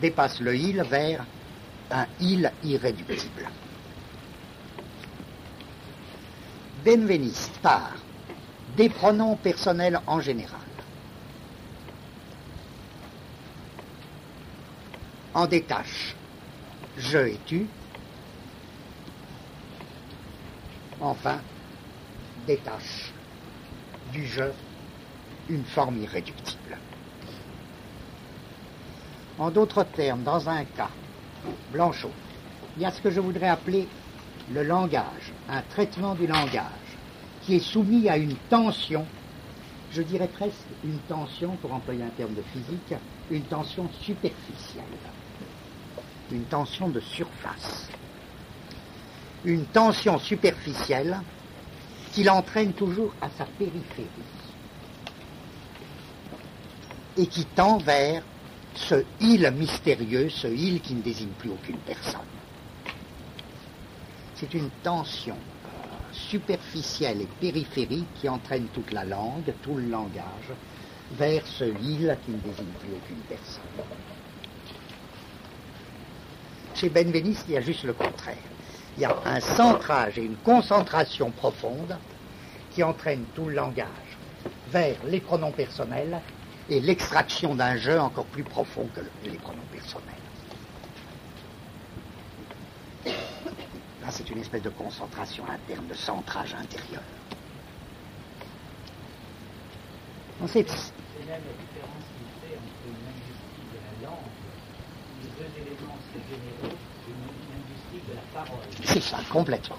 dépasse le il vers un il irréductible. Benveniste part des pronoms personnels en général, en détache je et tu, enfin détache du je une forme irréductible. En d'autres termes, dans un cas, Blanchot, il y a ce que je voudrais appeler le langage, un traitement du langage, qui est soumis à une tension, je dirais presque une tension, pour employer un terme de physique, une tension superficielle, une tension de surface, une tension superficielle qui l'entraîne toujours à sa périphérie et qui tend vers ce il mystérieux, ce il qui ne désigne plus aucune personne. C'est une tension superficielle et périphérique qui entraîne toute la langue, tout le langage, vers ce il qui ne désigne plus aucune personne. Chez Benveniste, il y a juste le contraire. Il y a un centrage et une concentration profonde qui entraîne tout le langage vers les pronoms personnels et l'extraction d'un je encore plus profond que les pronoms personnels. Là, c'est une espèce de concentration interne, de centrage intérieur. C'est même la différence qu'il fait entre une linguistique de la langue, les deux éléments généraux, et une linguistique de la parole. C'est ça, complètement.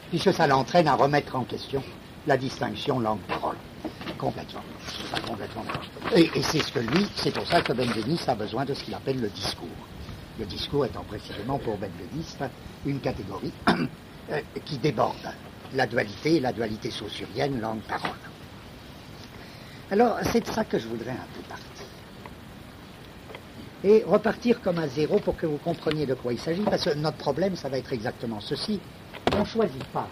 Puisque ça l'entraîne à remettre en question la distinction langue-parole. Complètement. Ça, complètement. Et c'est ce que c'est pour ça que Benveniste a besoin de ce qu'il appelle le discours. Le discours étant précisément pour Benveniste une catégorie qui déborde la dualité saussurienne, langue-parole. Alors, c'est de ça que je voudrais un peu partir. Et repartir comme à zéro pour que vous compreniez de quoi il s'agit, parce que notre problème, ça va être exactement ceci. On ne choisit pas,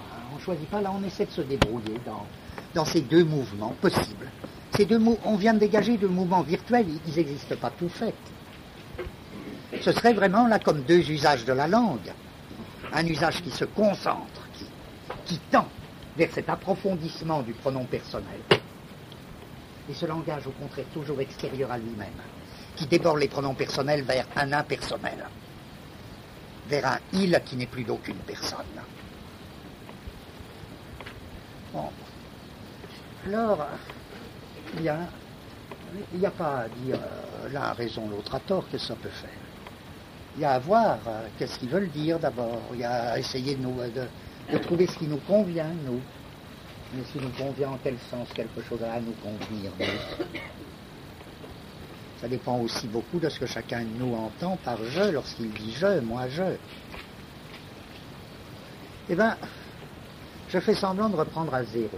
là on essaie de se débrouiller dans ces deux mouvements possibles. Ces deux on vient de dégager deux mouvements virtuels, ils n'existent pas tout faits. Ce serait vraiment là comme deux usages de la langue. Un usage qui se concentre, qui tend vers cet approfondissement du pronom personnel. Et ce langage, au contraire, toujours extérieur à lui-même, qui déborde les pronoms personnels vers un impersonnel, vers un il qui n'est plus d'aucune personne. Bon. Alors, il n'y a pas à dire l'un a raison, l'autre a tort, qu'est-ce que ça peut faire? Il y a à voir qu'est-ce qu'ils veulent dire d'abord, il y a à essayer de trouver ce qui nous convient, nous. Mais s'il nous convient en quel sens quelque chose a à nous convenir, nous. Ça dépend aussi beaucoup de ce que chacun de nous entend par je lorsqu'il dit je, moi je. Eh bien, je fais semblant de reprendre à zéro.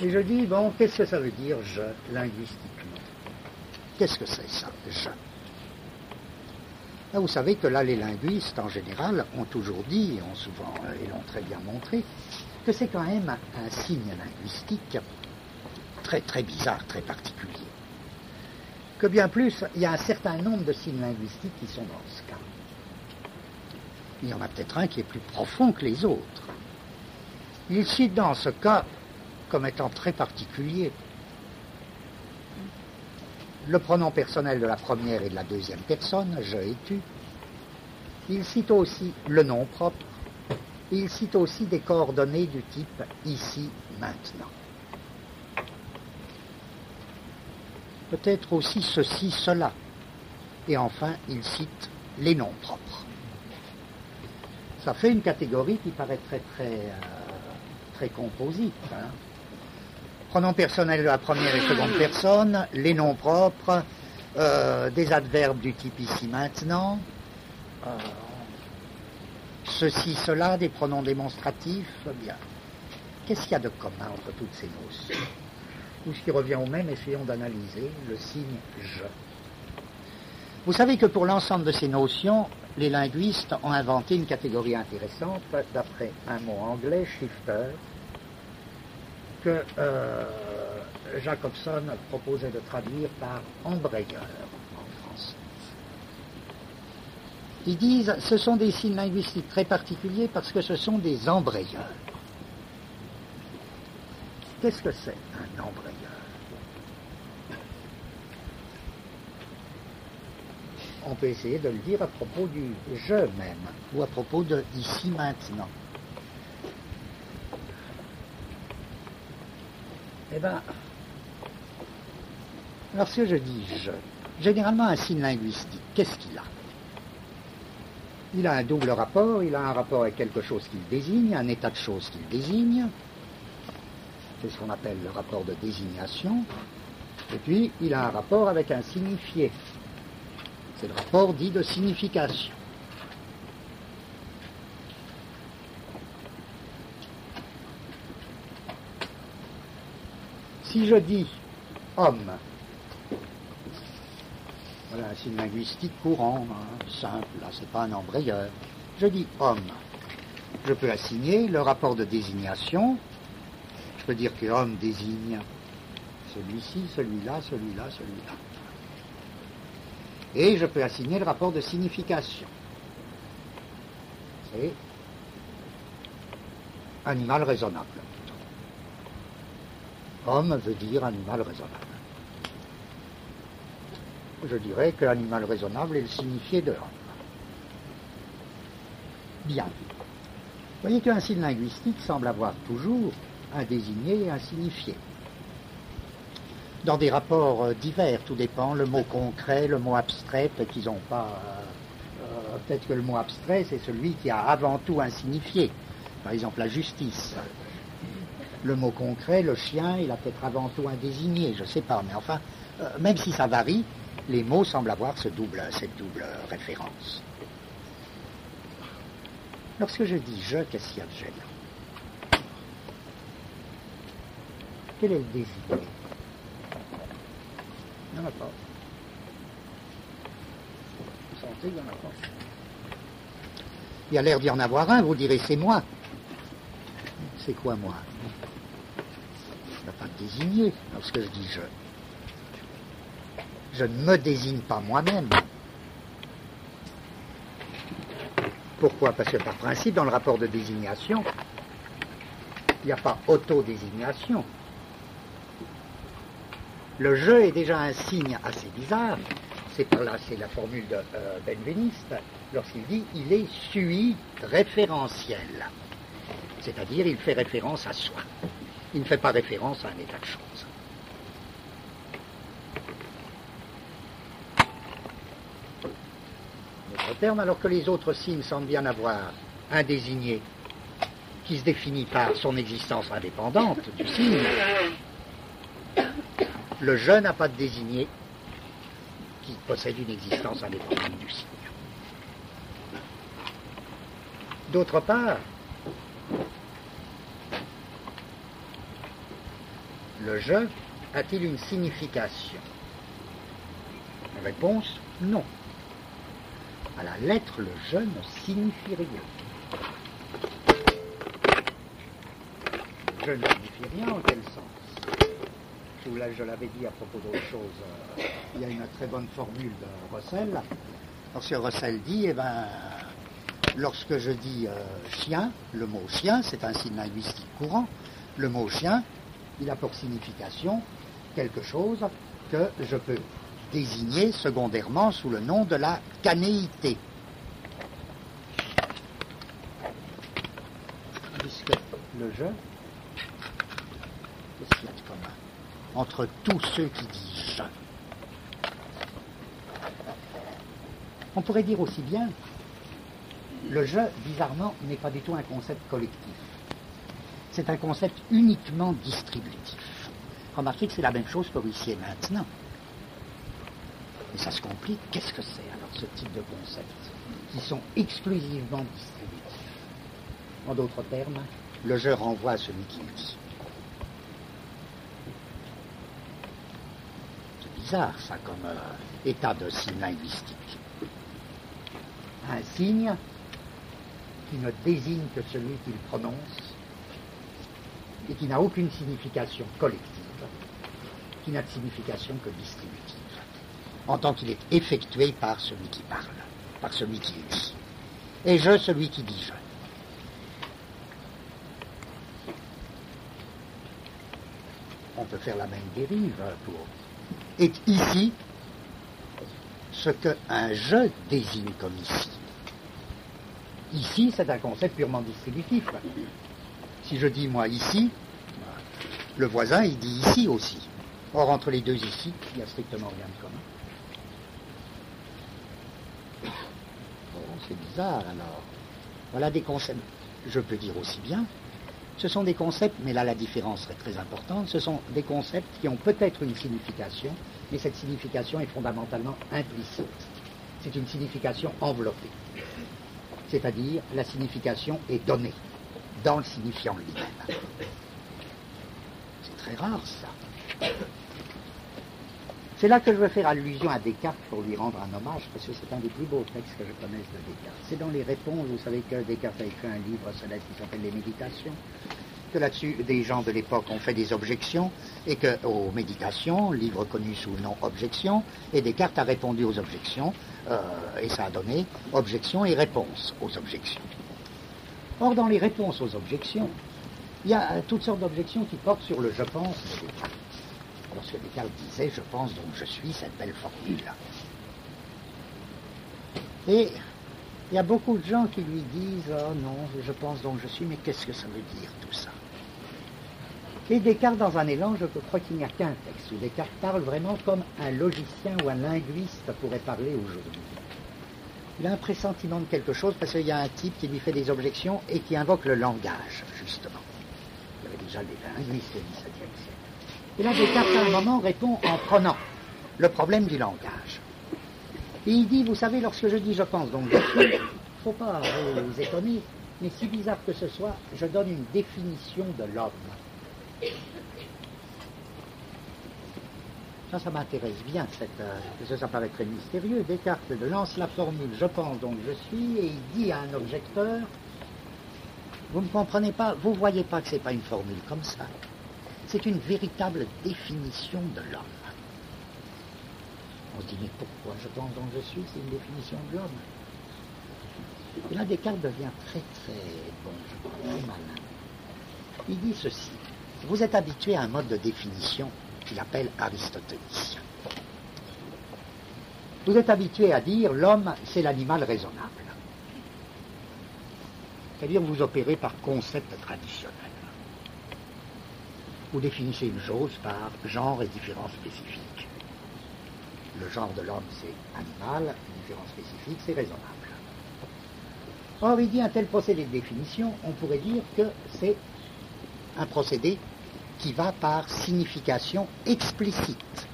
Et je dis, bon, qu'est-ce que ça veut dire je, linguistiquement? Qu'est-ce que c'est ça, je? Là, vous savez que là, les linguistes, en général, ont toujours dit, ont souvent, et l'ont très bien montré, que c'est quand même un signe linguistique très, très bizarre, très particulier. Que bien plus, il y a un certain nombre de signes linguistiques qui sont dans ce cas. Il y en a peut-être un qui est plus profond que les autres. Il cite dans ce cas comme étant très particulier le pronom personnel de la première et de la deuxième personne, je et tu. Il cite aussi le nom propre. Il cite aussi des coordonnées du type ici, maintenant. Peut-être aussi ceci, cela. Et enfin, il cite les noms propres. Ça fait une catégorie qui paraît très composite. Hein. Pronoms personnels de la première et seconde personne, les noms propres, des adverbes du type ici, maintenant, ceci, cela, des pronoms démonstratifs. Bien. Qu'est-ce qu'il y a de commun entre toutes ces notions? Tout ce qui revient au même, essayons d'analyser le signe je. Vous savez que pour l'ensemble de ces notions, les linguistes ont inventé une catégorie intéressante d'après un mot anglais, shifter, que Jacobson proposait de traduire par embrayeur en français. Ils disent ce sont des signes linguistiques très particuliers parce que ce sont des embrayeurs. Qu'est-ce que c'est un embrayeur? On peut essayer de le dire à propos du je même, ou à propos de ici maintenant. Eh bien, lorsque je dis je, généralement un signe linguistique, qu'est-ce qu'il a? Il a un double rapport, il a un rapport avec quelque chose qu'il désigne, un état de choses qu'il désigne, c'est ce qu'on appelle le rapport de désignation, et puis il a un rapport avec un signifié. C'est le rapport dit de signification. Si je dis homme, voilà un signe linguistique courant, hein, simple, là c'est pas un embrayeur. Je dis homme, je peux assigner le rapport de désignation. Je peux dire que homme désigne celui-ci, celui-là, celui-là, celui-là. Et je peux assigner le rapport de signification. C'est animal raisonnable. Homme veut dire animal raisonnable. Je dirais que l'animal raisonnable est le signifié de homme. Bien. Vous voyez qu'un signe linguistique semble avoir toujours un désigné et un signifié. Dans des rapports divers, tout dépend, le mot concret, le mot abstrait, peut-être qu'ils n'ont pas... peut-être que le mot abstrait, c'est celui qui a avant tout un signifié. Par exemple, la justice. Le mot concret, le chien, il a peut-être avant tout un désigné, je ne sais pas, mais enfin, même si ça varie, les mots semblent avoir cette double référence. Lorsque je dis je, qu'est-ce qu'il y a de gênant? Quel est le désigné? Il n'y en a pas. Vous sentez, il n'y en a pas. Il y a l'air d'y en avoir un, vous direz c'est moi. C'est quoi moi? Il n'y a pas de désigné lorsque je dis je. Je ne me désigne pas moi-même. Pourquoi? Parce que par principe, dans le rapport de désignation, il n'y a pas autodésignation. Le je est déjà un signe assez bizarre. C'est la formule de Benveniste, lorsqu'il dit « il est sui référentiel ». C'est-à-dire, il fait référence à soi. Il ne fait pas référence à un état de choses. Autre terme, alors que les autres signes semblent bien avoir un désigné qui se définit par son existence indépendante du signe, le je n'a pas de désigné qui possède une existence indépendante du signe. D'autre part, le je a-t-il une signification? Réponse, non. À la lettre, le je ne signifie rien. Je ne signifie rien en quel sens? Je l'avais dit à propos d'autre chose, il y a une très bonne formule de Russell. Lorsque Russell dit, lorsque je dis chien, le mot chien, c'est un signe linguistique courant, le mot chien, il a pour signification quelque chose que je peux désigner secondairement sous le nom de la canéité. Puisque le je, qu'est-ce qu'il y a de commun entre tous ceux qui disent je? On pourrait dire aussi bien, le je, bizarrement, n'est pas du tout un concept collectif. C'est un concept uniquement distributif. Remarquez que c'est la même chose pour ici et maintenant. Et ça se complique. Qu'est-ce que c'est alors ce type de concepts qui sont exclusivement distributifs? En d'autres termes, le je renvoie à celui qui le dit. C'est bizarre ça comme état de signe linguistique. Un signe qui ne désigne que celui qu'il prononce et qui n'a aucune signification collective, qui n'a de signification que distributive, en tant qu'il est effectué par celui qui parle, par celui qui dit. Et je, celui qui dit je. On peut faire la même dérive pour... Et ici, ce qu'un je désigne comme ici. Ici, c'est un concept purement distributif. Si je dis moi ici, le voisin il dit ici aussi. Or entre les deux ici, il n'y a strictement rien de commun. Bon, c'est bizarre alors. Voilà des concepts, je peux dire aussi bien, ce sont des concepts, mais là la différence serait très importante, ce sont des concepts qui ont peut-être une signification, mais cette signification est fondamentalement implicite. C'est une signification enveloppée. C'est-à-dire, la signification est donnée dans le signifiant lui-même. C'est très rare, ça. C'est là que je veux faire allusion à Descartes pour lui rendre un hommage, parce que c'est un des plus beaux textes que je connaisse de Descartes. C'est dans les réponses, vous savez que Descartes a écrit un livre célèbre qui s'appelle Les Méditations, que là-dessus, des gens de l'époque ont fait des objections, et que aux Méditations, livre connu sous le nom Objections, et Descartes a répondu aux objections, et ça a donné objections et réponses aux objections. Or, dans les réponses aux objections, il y a toutes sortes d'objections qui portent sur le « je pense » de Descartes. Lorsque Descartes disait « je pense donc je suis » cette belle formule. Et il y a beaucoup de gens qui lui disent « oh non, je pense donc je suis », mais qu'est-ce que ça veut dire tout ça? Et Descartes, dans un élan, je crois qu'il n'y a qu'un texte où Descartes parle vraiment comme un logicien ou un linguiste pourrait parler aujourd'hui. Il a un pressentiment de quelque chose parce qu'il y a un type qui lui fait des objections et qui invoque le langage, justement. Il y avait déjà des linguistes au XVIIe siècle. Et là, Descartes, à un moment, répond en prenant le problème du langage. Et il dit, vous savez, lorsque je dis « je pense donc je suis », il ne faut pas vous étonner, mais si bizarre que ce soit, je donne une définition de l'homme. Ça m'intéresse bien, ça paraît très mystérieux. Descartes lance la formule « je pense donc je suis » et il dit à un objecteur « vous ne comprenez pas, vous ne voyez pas que ce n'est pas une formule comme ça. C'est une véritable définition de l'homme. » On se dit « mais pourquoi je pense donc je suis » c'est une définition de l'homme. Et là, Descartes devient très très bon, je crois, très malin. Il dit ceci. Vous êtes habitué à un mode de définition qu'il appelle aristotélicien. Vous êtes habitué à dire l'homme, c'est l'animal raisonnable. C'est-à-dire vous opérez par concept traditionnel. Vous définissez une chose par genre et différence spécifique. Le genre de l'homme, c'est animal, différence spécifique, c'est raisonnable. Or, il dit un tel procédé de définition, on pourrait dire que c'est un procédé qui va par signification explicite.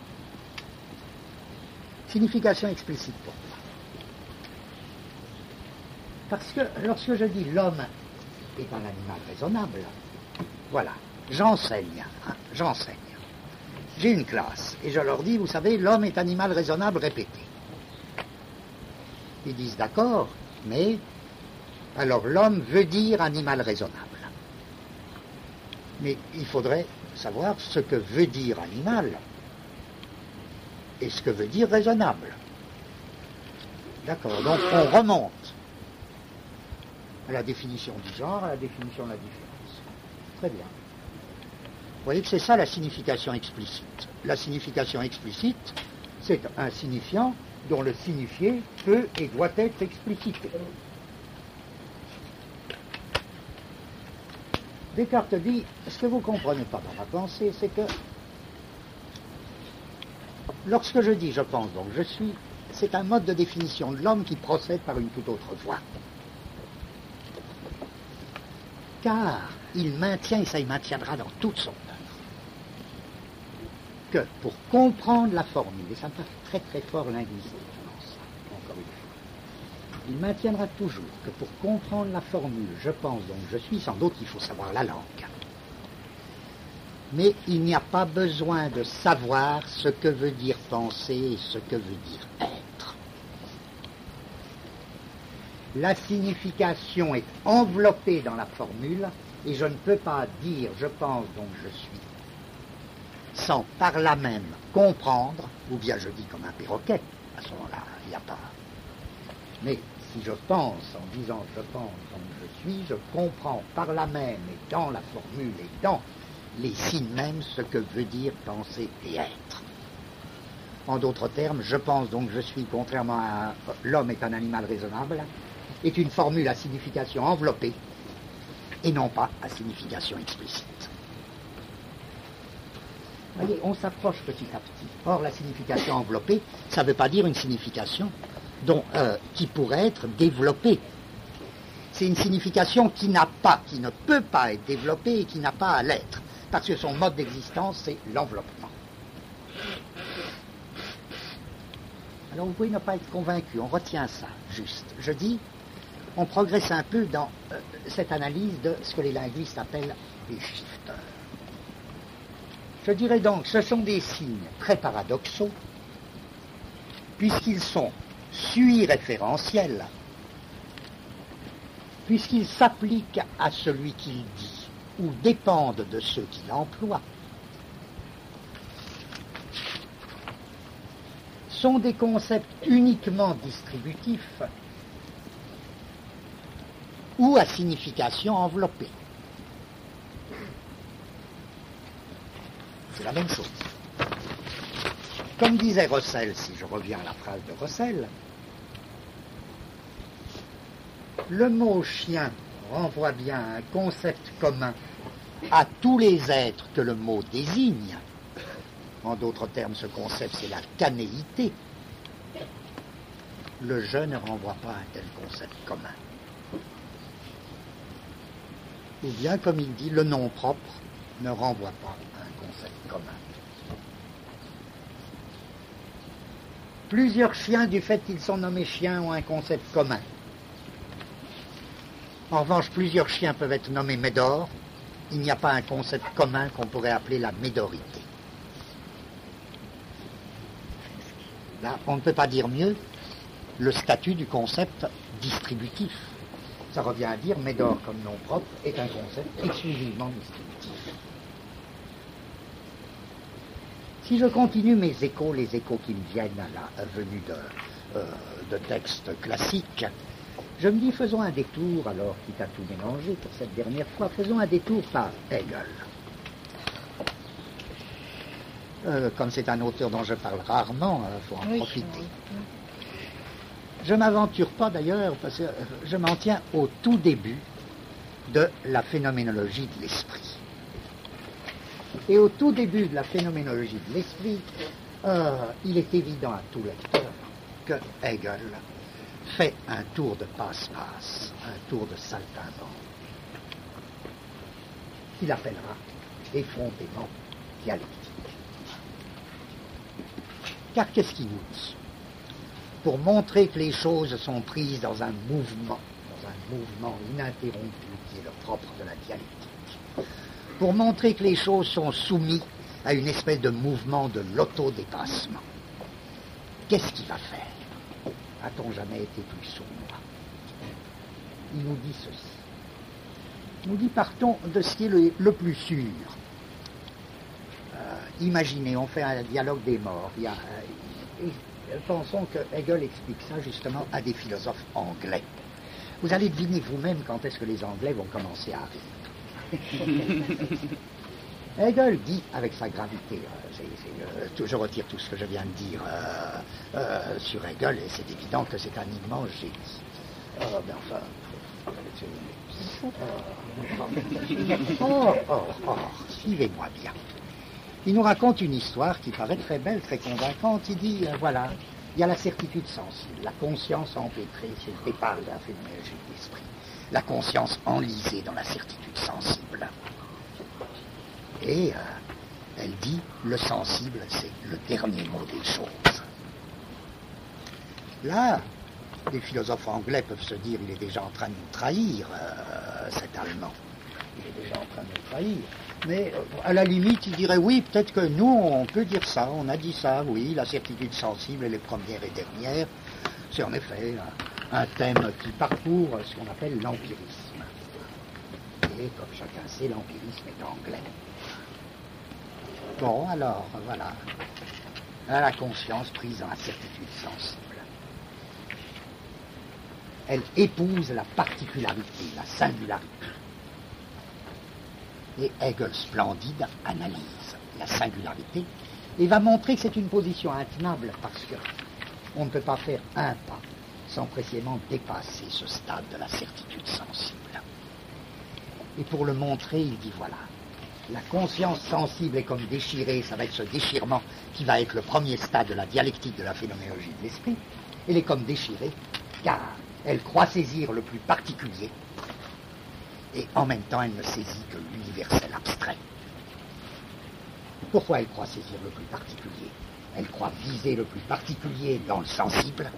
Signification explicite, pourquoi? Parce que lorsque je dis l'homme est un animal raisonnable, voilà, j'enseigne. J'ai une classe, et je leur dis, vous savez, l'homme est animal raisonnable, répété. Ils disent d'accord, mais alors l'homme veut dire animal raisonnable. Mais il faudrait savoir ce que veut dire animal et ce que veut dire raisonnable. D'accord, donc on remonte à la définition du genre, à la définition de la différence. Très bien. Vous voyez que c'est ça la signification explicite. La signification explicite, c'est un signifiant dont le signifié peut et doit être explicité. Descartes dit, ce que vous ne comprenez pas dans ma pensée, c'est que lorsque je dis je pense donc je suis, c'est un mode de définition de l'homme qui procède par une toute autre voie. Car il maintient, et ça il maintiendra dans toute son œuvre, que pour comprendre la formule, et ça me paraît très très fort linguistiquement ça, encore une fois, il maintiendra toujours que pour comprendre la formule je pense donc je suis, sans doute il faut savoir la langue. Mais il n'y a pas besoin de savoir ce que veut dire penser et ce que veut dire être. La signification est enveloppée dans la formule et je ne peux pas dire je pense donc je suis sans par là même comprendre, ou bien je dis comme un perroquet, à ce moment-là il n'y a pas. Mais si je pense en disant je pense donc je suis, je comprends par là même et dans la formule et dans les signes mêmes ce que veut dire penser et être. En d'autres termes, je pense donc je suis, contrairement à l'homme est un animal raisonnable, est une formule à signification enveloppée et non pas à signification explicite. Vous voyez, on s'approche petit à petit. Or, la signification enveloppée, ça ne veut pas dire une signification qui pourrait être développée. C'est une signification qui n'a pas, qui ne peut pas être développée et qui n'a pas à l'être. Parce que son mode d'existence, c'est l'enveloppement. Alors vous pouvez ne pas être convaincu, on retient ça, juste. Je dis, on progresse un peu dans cette analyse de ce que les linguistes appellent les shifters. Je dirais donc, ce sont des signes très paradoxaux, puisqu'ils sont sui-référentiels, puisqu'ils s'appliquent à celui qu'il dit, ou dépendent de ceux qui l'emploient, sont des concepts uniquement distributifs ou à signification enveloppée. C'est la même chose. Comme disait Russell, si je reviens à la phrase de Russell, le mot chien renvoie bien à un concept commun à tous les êtres que le mot désigne. En d'autres termes, ce concept, c'est la canéité. Le je ne renvoie pas à un tel concept commun. Ou bien, comme il dit, le nom propre ne renvoie pas à un concept commun. Plusieurs chiens, du fait qu'ils sont nommés chiens, ont un concept commun. En revanche, plusieurs chiens peuvent être nommés Médor. Il n'y a pas un concept commun qu'on pourrait appeler la médorité. Là, on ne peut pas dire mieux le statut du concept distributif. Ça revient à dire Médor comme nom propre est un concept exclusivement distributif. Si je continue mes échos, les échos qui me viennent à la venue de textes classiques, je me dis, faisons un détour, alors, quitte à tout mélanger pour cette dernière fois, faisons un détour par Hegel. Comme c'est un auteur dont je parle rarement, il faut en profiter. Je ne m'aventure pas d'ailleurs, parce que je m'en tiens au tout début de la phénoménologie de l'esprit. Et au tout début de la phénoménologie de l'esprit, il est évident à tout lecteur que Hegel fait un tour de passe-passe, un tour de saltimbanque, qu'il appellera effrontément dialectique. Car qu'est-ce qu'il nous dit? Pour montrer que les choses sont prises dans un mouvement ininterrompu qui est le propre de la dialectique, pour montrer que les choses sont soumises à une espèce de mouvement de l'autodépassement, qu'est-ce qu'il va faire? A-t-on jamais été plus sourd? Il nous dit ceci. Il nous dit, partons de ce qui est le plus sûr. Imaginez, on fait un dialogue des morts. Pensons que Hegel explique ça justement à des philosophes anglais. Vous allez deviner vous-même quand est-ce que les Anglais vont commencer à rire. Hegel dit, avec sa gravité, je retire tout ce que je viens de dire sur Hegel, et c'est évident que c'est un immense génie. Suivez-moi bien. Il nous raconte une histoire qui paraît très belle, très convaincante. Il dit, voilà, il y a la certitude sensible, la conscience empêtrée, c'est le départ de la phénoménologie de l'esprit, la conscience enlisée dans la certitude sensible. Et elle dit, le sensible, c'est le dernier mot des choses. Là, les philosophes anglais peuvent se dire, il est déjà en train de nous trahir, cet Allemand. Il est déjà en train de nous trahir. Mais à la limite, il dirait, oui, peut-être que nous, on peut dire ça, on a dit ça, oui, la certitude sensible, elle est première et dernière. C'est en effet un thème qui parcourt ce qu'on appelle l'empirisme. Et comme chacun sait, l'empirisme est anglais. Bon, alors, voilà. La conscience prise dans la certitude sensible. Elle épouse la particularité, la singularité. Et Hegel, splendide, analyse la singularité et va montrer que c'est une position intenable parce que on ne peut pas faire un pas sans précisément dépasser ce stade de la certitude sensible. Et pour le montrer, il dit voilà, la conscience sensible est comme déchirée, ça va être ce déchirement qui va être le premier stade de la dialectique de la phénoménologie de l'esprit. Elle est comme déchirée car elle croit saisir le plus particulier et en même temps elle ne saisit que l'universel abstrait. Pourquoi elle croit saisir le plus particulier? Elle croit viser le plus particulier dans le sensible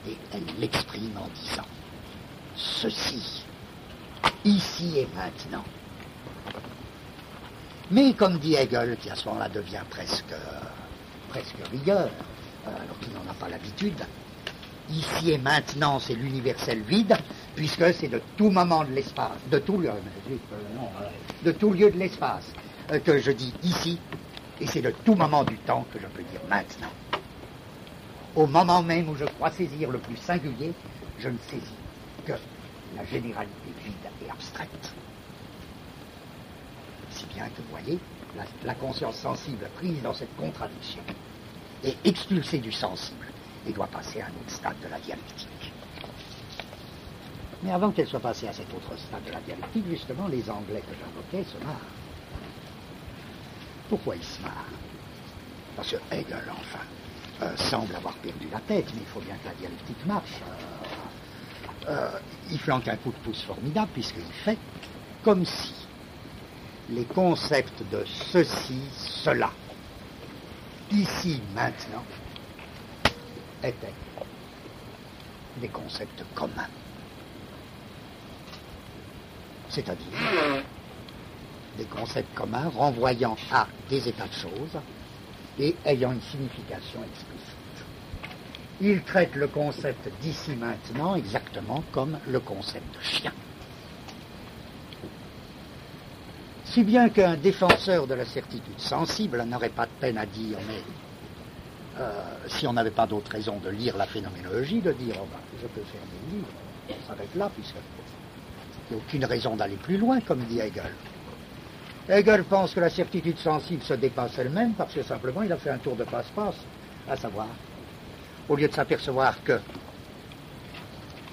et elle l'exprime en disant ceci, ici et maintenant. Mais comme dit Hegel, qui à ce moment-là devient presque rigueur, alors qu'il n'en a pas l'habitude, ici et maintenant c'est l'universel vide, puisque c'est de tout moment de l'espace, de tout lieu de l'espace que je dis ici, et c'est de tout moment du temps que je peux dire maintenant. Au moment même où je crois saisir le plus singulier, je ne saisis que la généralité vide et abstraite. Si bien que, vous voyez, la conscience sensible prise dans cette contradiction est expulsée du sensible et doit passer à un autre stade de la dialectique. Mais avant qu'elle soit passée à cet autre stade de la dialectique, justement, les Anglais que j'invoquais se marrent. Pourquoi ils se marrent? Parce que Hegel, enfin, semble avoir perdu la tête, mais il faut bien que la dialectique marche. Il flanque un coup de pouce formidable, puisqu'il fait comme si les concepts de ceci, cela, ici, maintenant, étaient des concepts communs. C'est-à-dire des concepts communs renvoyant à des états de choses et ayant une signification explicite. Il traite le concept d'ici maintenant exactement comme le concept de chien. Si bien qu'un défenseur de la certitude sensible n'aurait pas de peine à dire, mais si on n'avait pas d'autre raison de lire la phénoménologie, de dire, oh ben, je peux faire des livres, on s'arrête là, puisque il n'y a aucune raison d'aller plus loin, comme dit Hegel. Hegel pense que la certitude sensible se dépasse elle-même parce que simplement il a fait un tour de passe-passe, à savoir, au lieu de s'apercevoir que,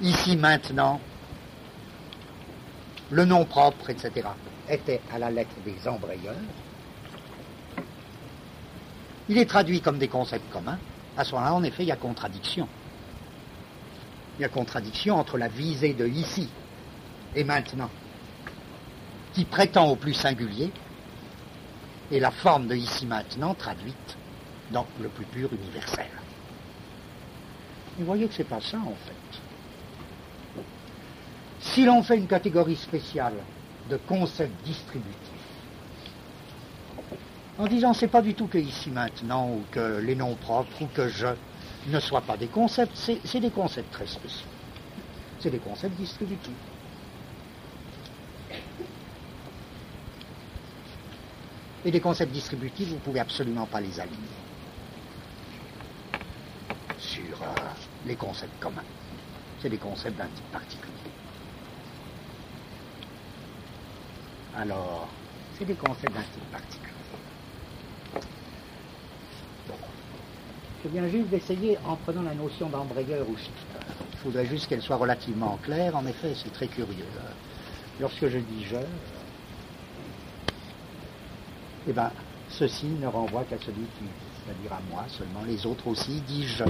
ici, maintenant, le nom propre, etc., était à la lettre des embrayeurs, il est traduit comme des concepts communs. À ce moment-là, en effet, il y a contradiction. Il y a contradiction entre la visée de ici et maintenant, qui prétend au plus singulier, et la forme de ici maintenant traduite dans le plus pur universel. Vous voyez que c'est pas ça en fait. Si l'on fait une catégorie spéciale de concepts distributifs, en disant c'est pas du tout que ici maintenant, ou que les noms propres, ou que je ne soient pas des concepts, c'est des concepts très spéciaux. C'est des concepts distributifs. Et des concepts distributifs, vous ne pouvez absolument pas les aligner sur les concepts communs. C'est des concepts d'un type particulier. Alors, c'est des concepts d'un type particulier. Bon. Je viens juste d'essayer, en prenant la notion d'embrayeur ou shifter. Il faudrait juste qu'elle soit relativement claire. En effet, c'est très curieux. Lorsque je dis je, eh bien, ceci ne renvoie qu'à celui qui, c'est-à-dire à moi seulement. Les autres aussi disent je.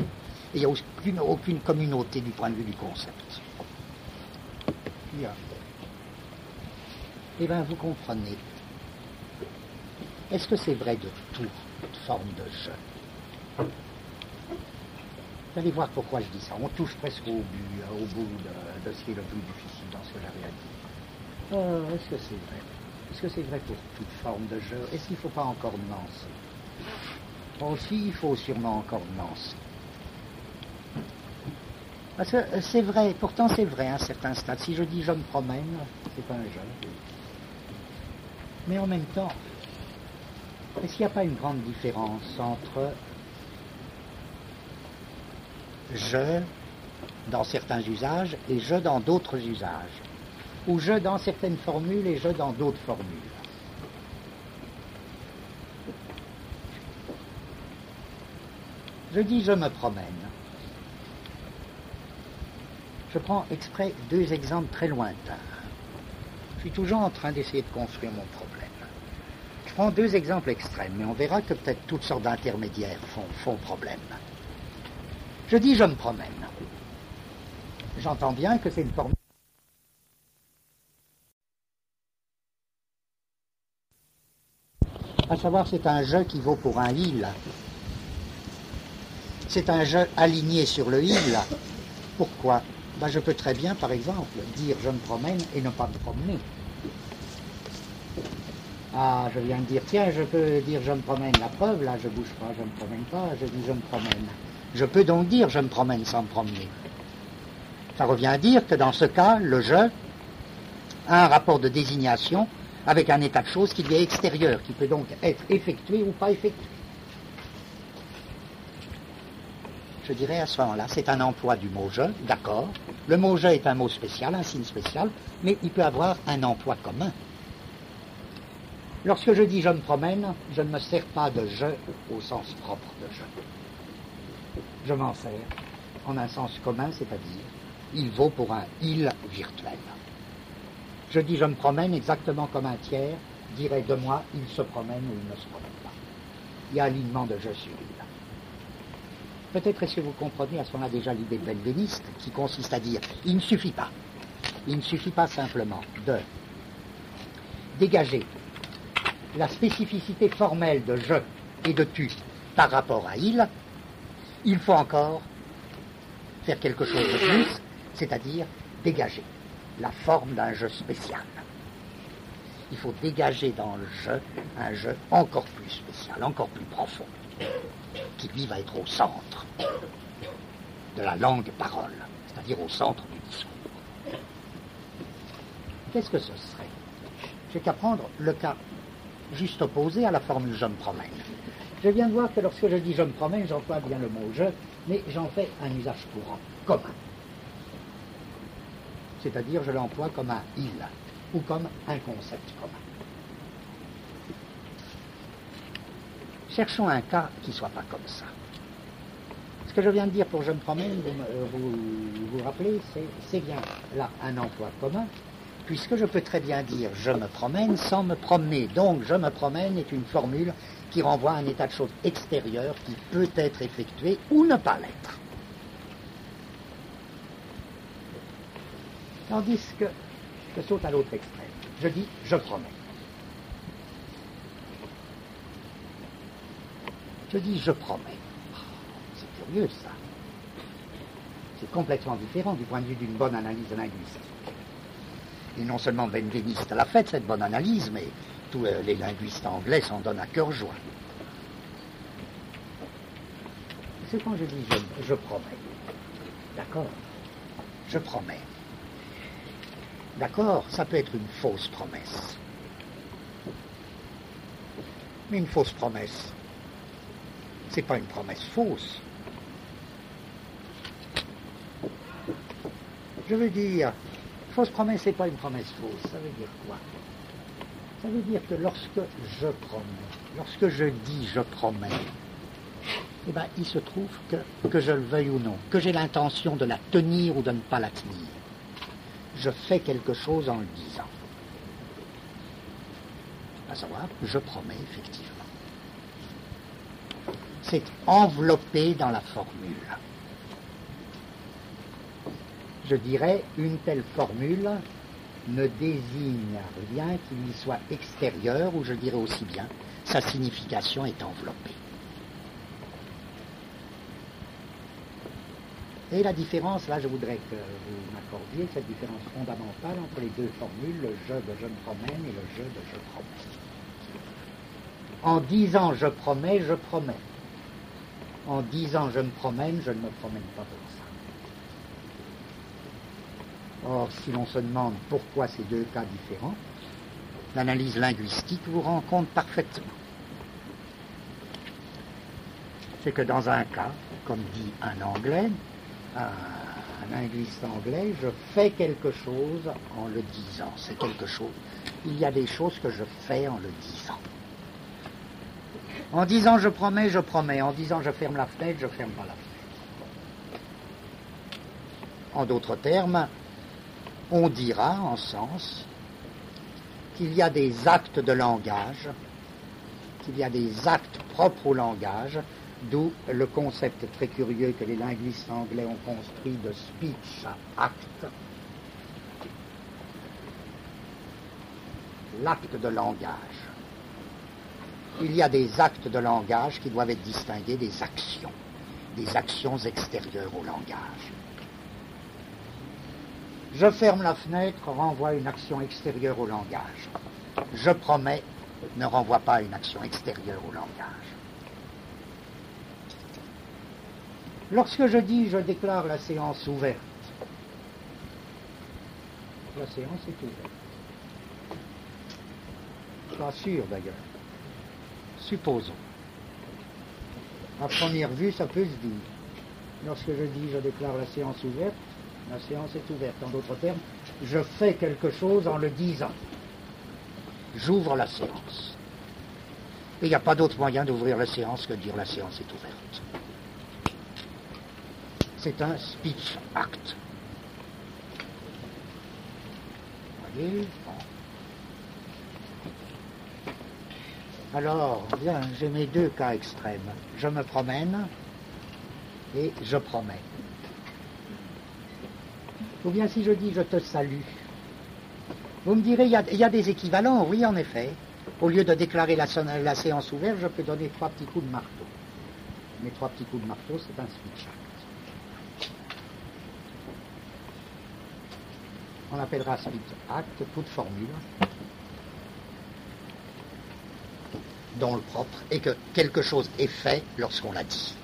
Et il n'y a aucune communauté du point de vue du concept. Bien. Eh bien, vous comprenez. Est-ce que c'est vrai de toute forme de je? Vous allez voir pourquoi je dis ça. On touche presque au bout de ce qui est le plus difficile dans ce que j'avais à dire. Est-ce que c'est vrai? Est-ce que c'est vrai pour toute forme de je? Est-ce qu'il ne faut pas encore nuancer? Aussi, il faut sûrement encore nuancer. Parce que c'est vrai, pourtant c'est vrai à un certain stade. Si je dis je me promène, c'est pas un je. Mais en même temps, est-ce qu'il n'y a pas une grande différence entre je dans certains usages et je dans d'autres usages, ou je dans certaines formules et je dans d'autres formules? Je dis je me promène. Je prends exprès deux exemples très lointains. Je suis toujours en train d'essayer de construire mon problème. Je prends deux exemples extrêmes, mais on verra que peut-être toutes sortes d'intermédiaires font problème. Je dis je me promène. J'entends bien que c'est une formule. À savoir, c'est un je qui vaut pour un il. C'est un je aligné sur le il. Pourquoi? Ben, je peux très bien, par exemple, dire je me promène et ne pas me promener. Ah, je viens de dire, tiens, je peux dire je me promène, la preuve, là, je bouge pas, je me promène pas, je dis je me promène. Je peux donc dire je me promène sans me promener. Ça revient à dire que dans ce cas, le je a un rapport de désignation avec un état de choses qui lui est extérieur, qui peut donc être effectué ou pas effectué. Je dirais à ce moment-là, c'est un emploi du mot je, d'accord. Le mot je est un mot spécial, un signe spécial, mais il peut avoir un emploi commun. Lorsque je dis je me promène, je ne me sers pas de je au sens propre de je. Je m'en sers en un sens commun, c'est-à-dire il vaut pour un il virtuel. Je dis je me promène exactement comme un tiers dirait de moi il se promène ou il ne se promène pas. Il y a alignement de je sur il. Peut-être est-ce que vous comprenez à ce moment-là déjà l'idée benveniste qui consiste à dire il ne suffit pas simplement de dégager la spécificité formelle de je et de tu par rapport à il faut encore faire quelque chose de plus, c'est-à-dire dégager la forme d'un je spécial. Il faut dégager dans le je un je encore plus spécial, encore plus profond, qui lui va être au centre de la langue-parole, c'est-à-dire au centre du discours. Qu'est-ce que ce serait? J'ai qu'à prendre le cas juste opposé à la formule je me promène. Je viens de voir que lorsque je dis je me promène, j'emploie bien le mot je, mais j'en fais un usage courant, commun. C'est-à-dire je l'emploie comme un il, ou comme un concept commun. Cherchons un cas qui ne soit pas comme ça. Ce que je viens de dire pour je me promène, vous rappelez, c'est bien là un emploi commun, puisque je peux très bien dire je me promène sans me promener. Donc je me promène est une formule qui renvoie à un état de choses extérieur qui peut être effectué ou ne pas l'être. Tandis que je saute à l'autre extrême. Je dis, je promets. Je dis, je promets. C'est curieux, ça. C'est complètement différent du point de vue d'une bonne analyse linguistique. Et non seulement Benveniste l'a fait, cette bonne analyse, mais tous les linguistes anglais s'en donnent à cœur joie. C'est quand je dis je promets. D'accord? Je promets. D'accord? Ça peut être une fausse promesse. Mais une fausse promesse, c'est pas une promesse fausse. Je veux dire, fausse promesse, c'est pas une promesse fausse. Ça veut dire quoi? Ça veut dire que lorsque je promets, lorsque je dis je promets, eh bien, il se trouve que je le veuille ou non, que j'ai l'intention de la tenir ou de ne pas la tenir, je fais quelque chose en le disant. À savoir, je promets effectivement. C'est enveloppé dans la formule. Je dirais, une telle formule ne désigne rien qui lui soit extérieur, ou je dirais aussi bien, sa signification est enveloppée. Et la différence, là je voudrais que vous m'accordiez cette différence fondamentale entre les deux formules, le je de je me promène et le je de je promets. En disant je promets, je promets. En disant je me promène, je ne me promène pas pour ça. Or, si l'on se demande pourquoi ces deux cas différents, l'analyse linguistique vous rend compte parfaitement. C'est que dans un cas, comme dit un Anglais, un linguiste anglais, je fais quelque chose en le disant. C'est quelque chose. Il y a des choses que je fais en le disant. En disant je promets, je promets. En disant je ferme la fenêtre, je ferme pas la fenêtre. En d'autres termes, on dira en sens qu'il y a des actes de langage, qu'il y a des actes propres au langage, d'où le concept très curieux que les linguistes anglais ont construit de speech act, l'acte de langage. Il y a des actes de langage qui doivent être distingués des actions extérieures au langage. Je ferme la fenêtre renvoie une action extérieure au langage. Je promets ne renvoie pas à une action extérieure au langage. Lorsque je dis je déclare la séance ouverte, la séance est ouverte. Pas sûr d'ailleurs. Supposons. À première vue, ça peut se dire. Lorsque je dis je déclare la séance ouverte, la séance est ouverte. En d'autres termes, je fais quelque chose en le disant. J'ouvre la séance. Et il n'y a pas d'autre moyen d'ouvrir la séance que de dire la séance est ouverte. C'est un speech act. Vous voyez? Bon. Alors, bien, j'ai mes deux cas extrêmes. Je me promène et je promets. Ou bien si je dis je te salue. Vous me direz, il y a des équivalents, oui en effet. Au lieu de déclarer la séance ouverte, je peux donner 3 petits coups de marteau. Mais 3 petits coups de marteau, c'est un speech act. On appellera speech act toute formule dont le propre est que quelque chose est fait lorsqu'on l'a dit.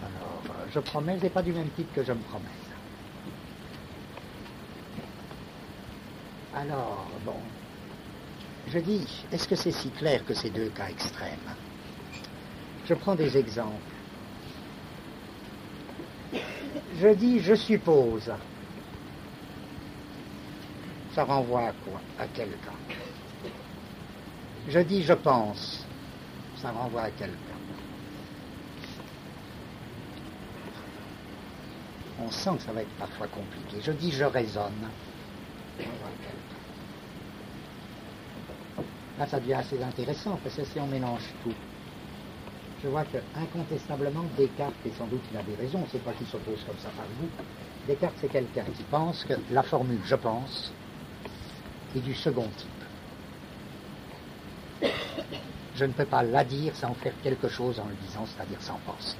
Alors, je promets n'est pas du même type que je me promets. Alors, bon, je dis, est-ce que c'est si clair que ces deux cas extrêmes? Je prends des exemples. Je dis, je suppose. Ça renvoie à quoi? À quel cas? Je dis, je pense. Ça renvoie à quel cas? On sent que ça va être parfois compliqué. Je dis, je raisonne. Ça renvoie à quel cas? Là, ça devient assez intéressant, parce que si on mélange tout, je vois que incontestablement Descartes, et sans doute il avait raison, c'est pas qu'il s'oppose comme ça par vous, Descartes c'est quelqu'un qui pense que la formule « je pense » est du second type. Je ne peux pas la dire sans faire quelque chose en le disant, c'est-à-dire sans penser.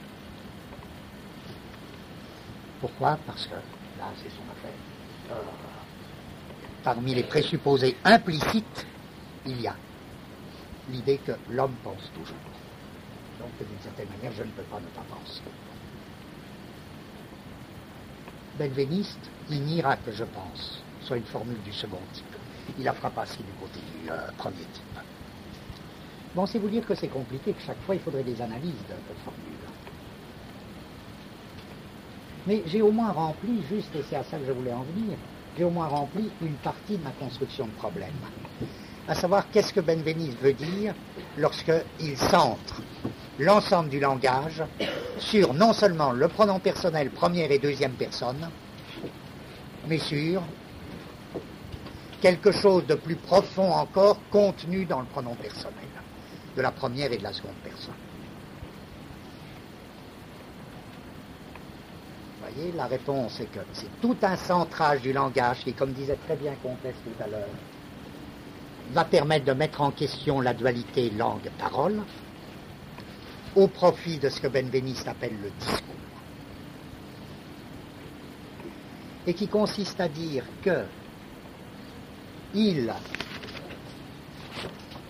Pourquoi? Parce que, là c'est son affaire, parmi les présupposés implicites, il y a l'idée que l'homme pense toujours. Donc d'une certaine manière, je ne peux pas ne pas penser. Benveniste, il niera que je pense soit une formule du second type. Il la fera passer du côté du premier type. Bon, c'est vous dire que c'est compliqué, que chaque fois il faudrait des analyses de formules. Mais j'ai au moins rempli, juste, et c'est à ça que je voulais en venir, j'ai au moins rempli une partie de ma construction de problème. À savoir, qu'est-ce que Benveniste veut dire lorsqu'il centre l'ensemble du langage sur non seulement le pronom personnel première et deuxième personne, mais sur quelque chose de plus profond encore contenu dans le pronom personnel, de la première et de la seconde personne. Vous voyez, la réponse est que c'est tout un centrage du langage qui, comme disait très bien Comtesse tout à l'heure, va permettre de mettre en question la dualité langue-parole au profit de ce que Benveniste appelle le discours. Et qui consiste à dire que il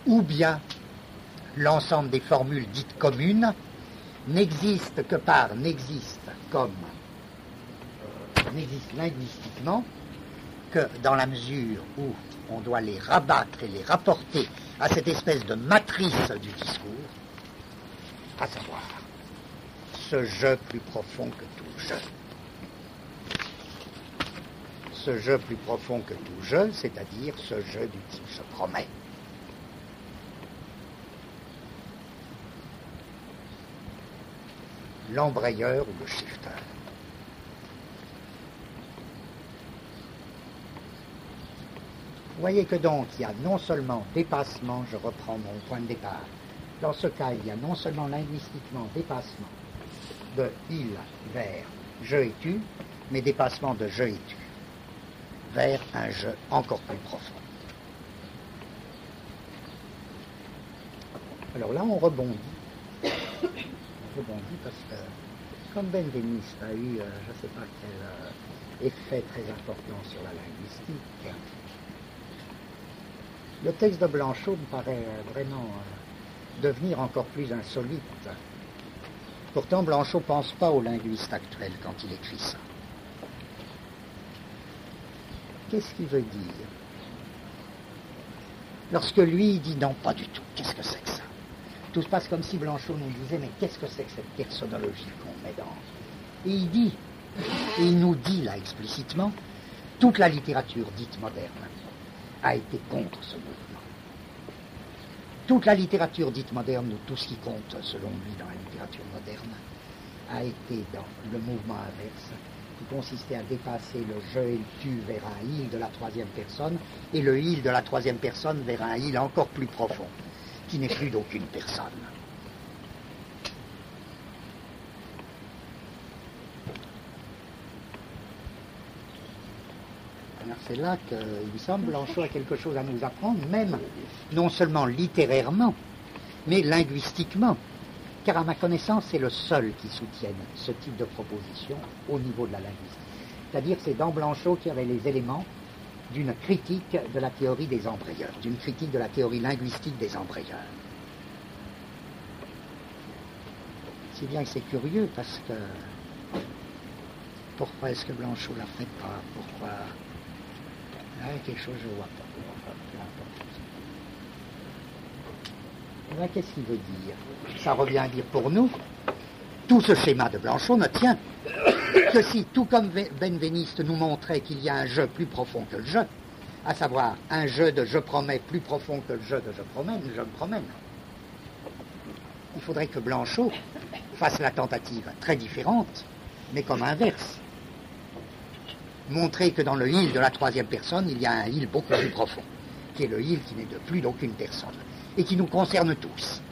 ou bien l'ensemble des formules dites communes n'existe que par n'existe linguistiquement que dans la mesure où on doit les rabattre et les rapporter à cette espèce de matrice du discours, à savoir ce je plus profond que tout je. Ce je plus profond que tout je, c'est-à-dire ce je du type je promets. L'embrayeur ou le shifter. Vous voyez que donc il y a non seulement dépassement, je reprends mon point de départ, dans ce cas il y a non seulement linguistiquement dépassement de il vers je et tu, mais dépassement de je et tu vers un je encore plus profond. Alors là on rebondit. Parce que comme Benveniste a eu, je ne sais pas quel effet très important sur la linguistique, le texte de Blanchot me paraît vraiment devenir encore plus insolite. Pourtant, Blanchot ne pense pas au linguiste actuel quand il écrit ça. Qu'est-ce qu'il veut dire? Lorsque lui, il dit non, pas du tout, qu'est-ce que c'est que ça? Tout se passe comme si Blanchot nous disait, mais qu'est-ce que c'est que cette personnologie qu'on met dans... Et il dit, et il nous dit là explicitement, toute la littérature dite moderne a été contre ce mouvement. Toute la littérature dite moderne, ou tout ce qui compte selon lui dans la littérature moderne, a été dans le mouvement inverse, qui consistait à dépasser le je et le tu vers un il de la troisième personne, et le il de la troisième personne vers un il encore plus profond, qui n'est plus d'aucune personne. Alors c'est là qu'il me semble Blanchot a quelque chose à nous apprendre, même non seulement littérairement, mais linguistiquement, car à ma connaissance c'est le seul qui soutienne ce type de proposition au niveau de la linguistique. C'est-à-dire c'est dans Blanchot qu'il y avait les éléments d'une critique de la théorie des embrayeurs, d'une critique de la théorie linguistique des embrayeurs. Si bien que c'est curieux parce que pourquoi est-ce que Blanchot la fait pas? Pourquoi? Là, quelque chose je vois pas. Là, qu'est-ce qu'il veut dire? Ça revient à dire pour nous, tout ce schéma de Blanchot ne tient que si, tout comme Benveniste nous montrait qu'il y a un je plus profond que le je, à savoir un je de je promets plus profond que le je de je me promène. Il faudrait que Blanchot fasse la tentative très différente, mais comme inverse. Montrer que dans le il de la troisième personne, il y a un il beaucoup plus profond, qui est le il qui n'est de plus d'aucune personne, et qui nous concerne tous.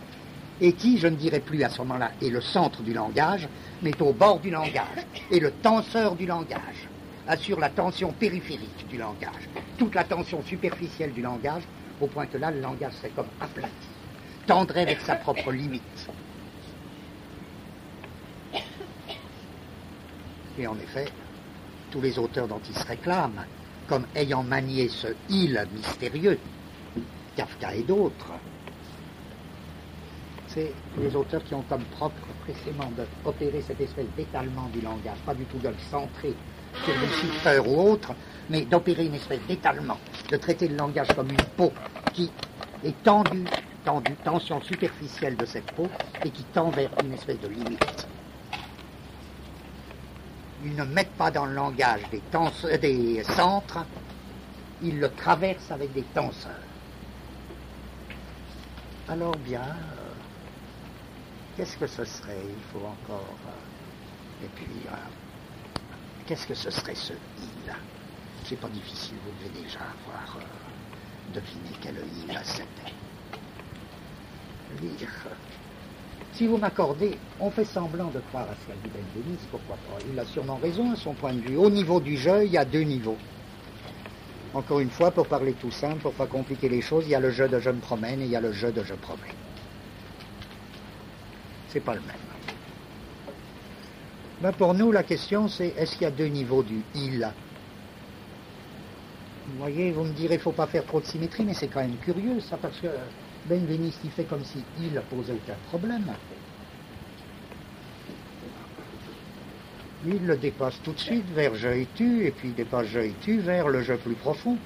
et qui, je ne dirais plus à ce moment-là, est le centre du langage, mais est au bord du langage, et le tenseur du langage, assure la tension périphérique du langage, toute la tension superficielle du langage, au point que là, le langage serait comme aplati, tendrait avec sa propre limite. Et en effet, tous les auteurs dont il se réclame, comme ayant manié ce « il » mystérieux, Kafka et d'autres, c'est les auteurs qui ont comme propre précisément d'opérer cette espèce d'étalement du langage, pas du tout de le centrer sur des chiffreurs ou autres, mais d'opérer une espèce d'étalement, de traiter le langage comme une peau qui est tendue, tension superficielle de cette peau, et qui tend vers une espèce de limite. Ils ne mettent pas dans le langage des centres, ils le traversent avec des tenseurs. Alors bien, qu'est-ce que ce serait? Il faut encore... et puis, qu'est-ce que ce serait ce « il » ? C'est pas difficile, vous devez déjà avoir deviné quel « il » c'était. Lire. Si vous m'accordez, on fait semblant de croire à ce qu'a dit Benveniste, pourquoi pas? Il a sûrement raison à son point de vue. Au niveau du jeu, il y a deux niveaux. Encore une fois, pour parler tout simple, pour pas compliquer les choses, il y a le jeu de je me promène et il y a le jeu de je promène. C'est pas le même. Ben pour nous, la question c'est, est-ce qu'il y a deux niveaux du « il » ? Vous voyez, vous me direz, il ne faut pas faire trop de symétrie, mais c'est quand même curieux, ça, parce que Benveniste, il fait comme si « il » posait aucun problème. Il le dépasse tout de suite vers « je et tu », et puis il dépasse « je et tu » vers le « je » plus profond.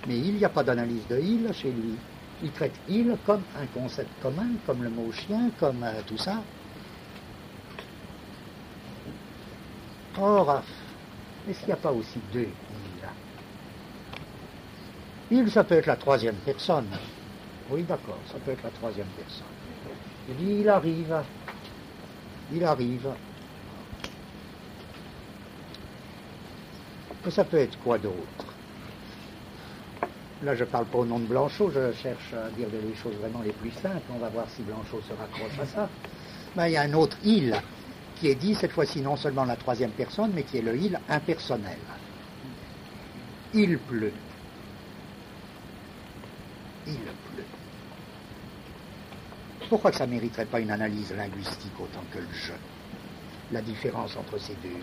Mais il n'y a pas d'analyse de « il » chez lui. Il traite « il » comme un concept commun, comme le mot « chien », comme tout ça. Or, est-ce qu'il n'y a pas aussi deux « il » ? Il, ça peut être la troisième personne. Oui, d'accord, ça peut être la troisième personne. Il dit, il arrive. Mais ça peut être quoi d'autre? Là, je ne parle pas au nom de Blanchot, je cherche à dire les choses vraiment les plus simples. On va voir si Blanchot se raccroche à ça. Ben, il y a un autre « il » qui est dit, cette fois-ci, non seulement la troisième personne, mais qui est le « il » impersonnel. Il pleut. Il pleut. Pourquoi que ça ne mériterait pas une analyse linguistique autant que le jeu? La différence entre ces deux « il ».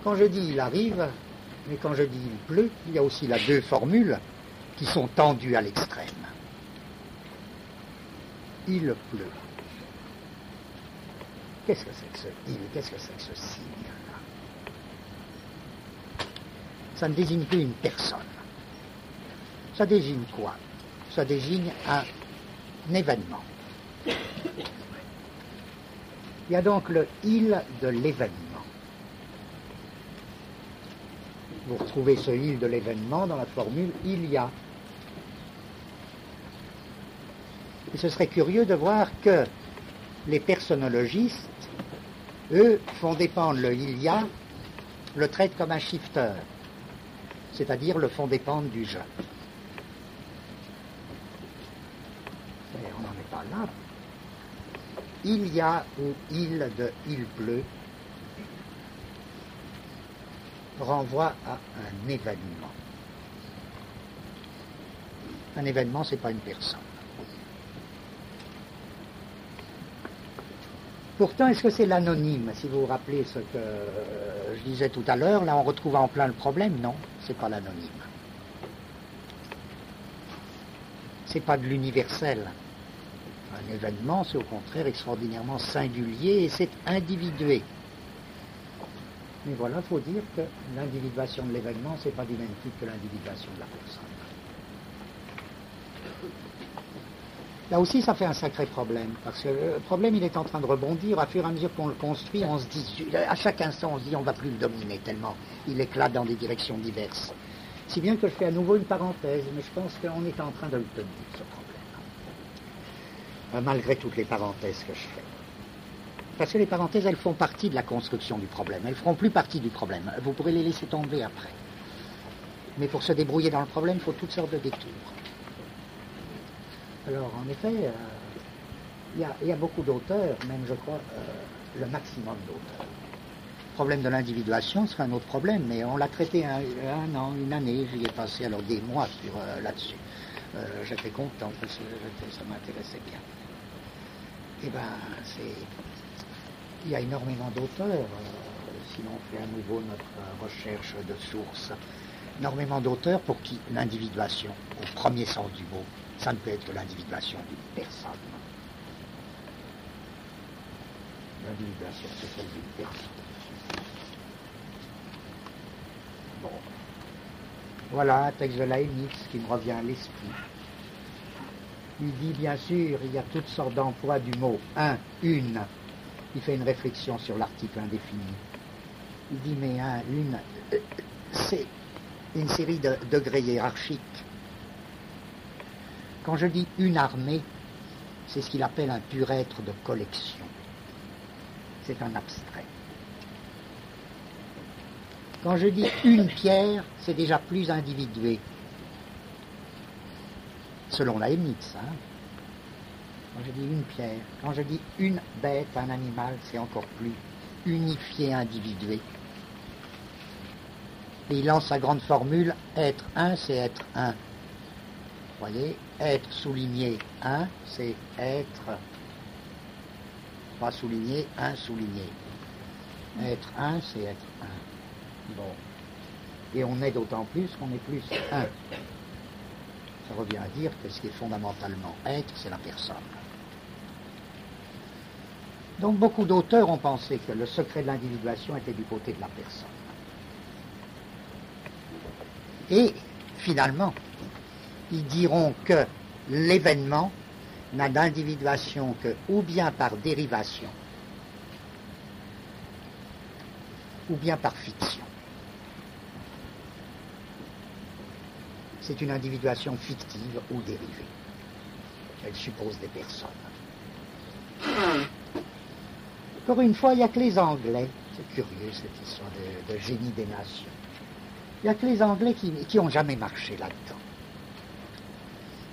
Quand je dis « il arrive », mais quand je dis « il pleut », il y a aussi là deux formules qui sont tendues à l'extrême. Il pleut. Qu'est-ce que c'est que ce « il » ? Qu'est-ce que c'est que ce signe-là? Ça ne désigne plus une personne. Ça désigne quoi? Ça désigne un événement. Il y a donc le « il » de l'événement. Vous retrouvez ce « il » de l'événement dans la formule « il y a ». Et ce serait curieux de voir que les personnologistes, eux, font dépendre le « il y a », le traitent comme un shifter, c'est-à-dire le font dépendre du « je ». Mais on n'en est pas là. Il y a ou il de il pleut renvoie à un événement. Un événement, ce n'est pas une personne. Pourtant, est-ce que c'est l'anonyme? Si vous vous rappelez ce que je disais tout à l'heure, là on retrouve en plein le problème. Non, c'est pas l'anonyme. C'est pas de l'universel. Un événement, c'est au contraire extraordinairement singulier et c'est individué. Mais voilà, il faut dire que l'individuation de l'événement, c'est pas du même type que l'individuation de la personne. Là aussi, ça fait un sacré problème, parce que le problème, il est en train de rebondir. À fur et à mesure qu'on le construit, on se dit, à chaque instant, on se dit, on ne va plus le dominer tellement il éclate dans des directions diverses. Si bien que je fais à nouveau une parenthèse, mais je pense qu'on est en train de le tenir, ce problème. Malgré toutes les parenthèses que je fais. Parce que les parenthèses, elles font partie de la construction du problème. Elles ne feront plus partie du problème. Vous pourrez les laisser tomber après. Mais pour se débrouiller dans le problème, il faut toutes sortes de détours. Alors, en effet, Il y a beaucoup d'auteurs, même je crois le maximum d'auteurs. Le problème de l'individuation serait un autre problème, mais on l'a traité un an, une année, j'y ai passé alors des mois là-dessus. J'étais content parce que ça m'intéressait bien. Eh bien, il y a énormément d'auteurs, sinon on fait à nouveau notre recherche de sources, énormément d'auteurs pour qui l'individuation, au premier sens du mot, ça ne peut être que l'individuation d'une personne. L'individuation, c'est celle d'une personne. Bon. Voilà un texte de Leibniz qui me revient à l'esprit. Il dit, bien sûr, il y a toutes sortes d'emplois du mot un, une. Il fait une réflexion sur l'article indéfini. Il dit, mais un, une, c'est une série de degrés hiérarchiques. Quand je dis une armée, c'est ce qu'il appelle un pur être de collection. C'est un abstrait. Quand je dis une pierre, c'est déjà plus individué. Selon Leibniz, hein. Quand je dis une pierre, quand je dis une bête, un animal, c'est encore plus unifié, individué. Et il lance sa grande formule, être un, c'est être un. Vous voyez, être souligné un, c'est être, pas souligné, un souligné. Être un, c'est être un. Bon. Et on est d'autant plus qu'on est plus un. Ça revient à dire que ce qui est fondamentalement être, c'est la personne. Donc beaucoup d'auteurs ont pensé que le secret de l'individuation était du côté de la personne. Et finalement, ils diront que l'événement n'a d'individuation que ou bien par dérivation, ou bien par fiction. C'est une individuation fictive ou dérivée. Elle suppose des personnes. Encore une fois, il n'y a que les Anglais. C'est curieux cette histoire de génie des nations. Il n'y a que les Anglais qui n'ont jamais marché là-dedans.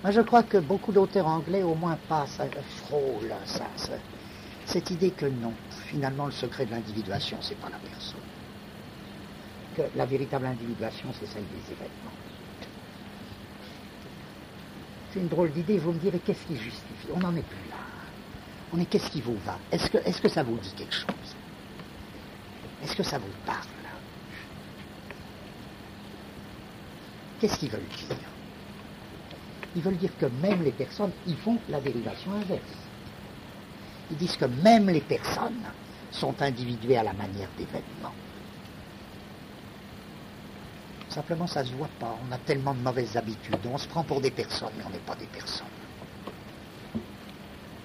Moi, je crois que beaucoup d'auteurs anglais, au moins, passent, frôlent cette idée que non, finalement, le secret de l'individuation, c'est pas la personne. Que la véritable individuation, c'est celle des événements. C'est une drôle d'idée, vous me direz, qu'est-ce qui justifie? On n'en est plus là. On est, qu'est-ce qui vous va? Est-ce que ça vous dit quelque chose? Est-ce que ça vous parle? Qu'est-ce qu'ils veulent dire? Ils veulent dire que même les personnes, ils font la dérivation inverse. Ils disent que même les personnes sont individuées à la manière d'événements. Simplement, ça ne se voit pas. On a tellement de mauvaises habitudes. On se prend pour des personnes, mais on n'est pas des personnes.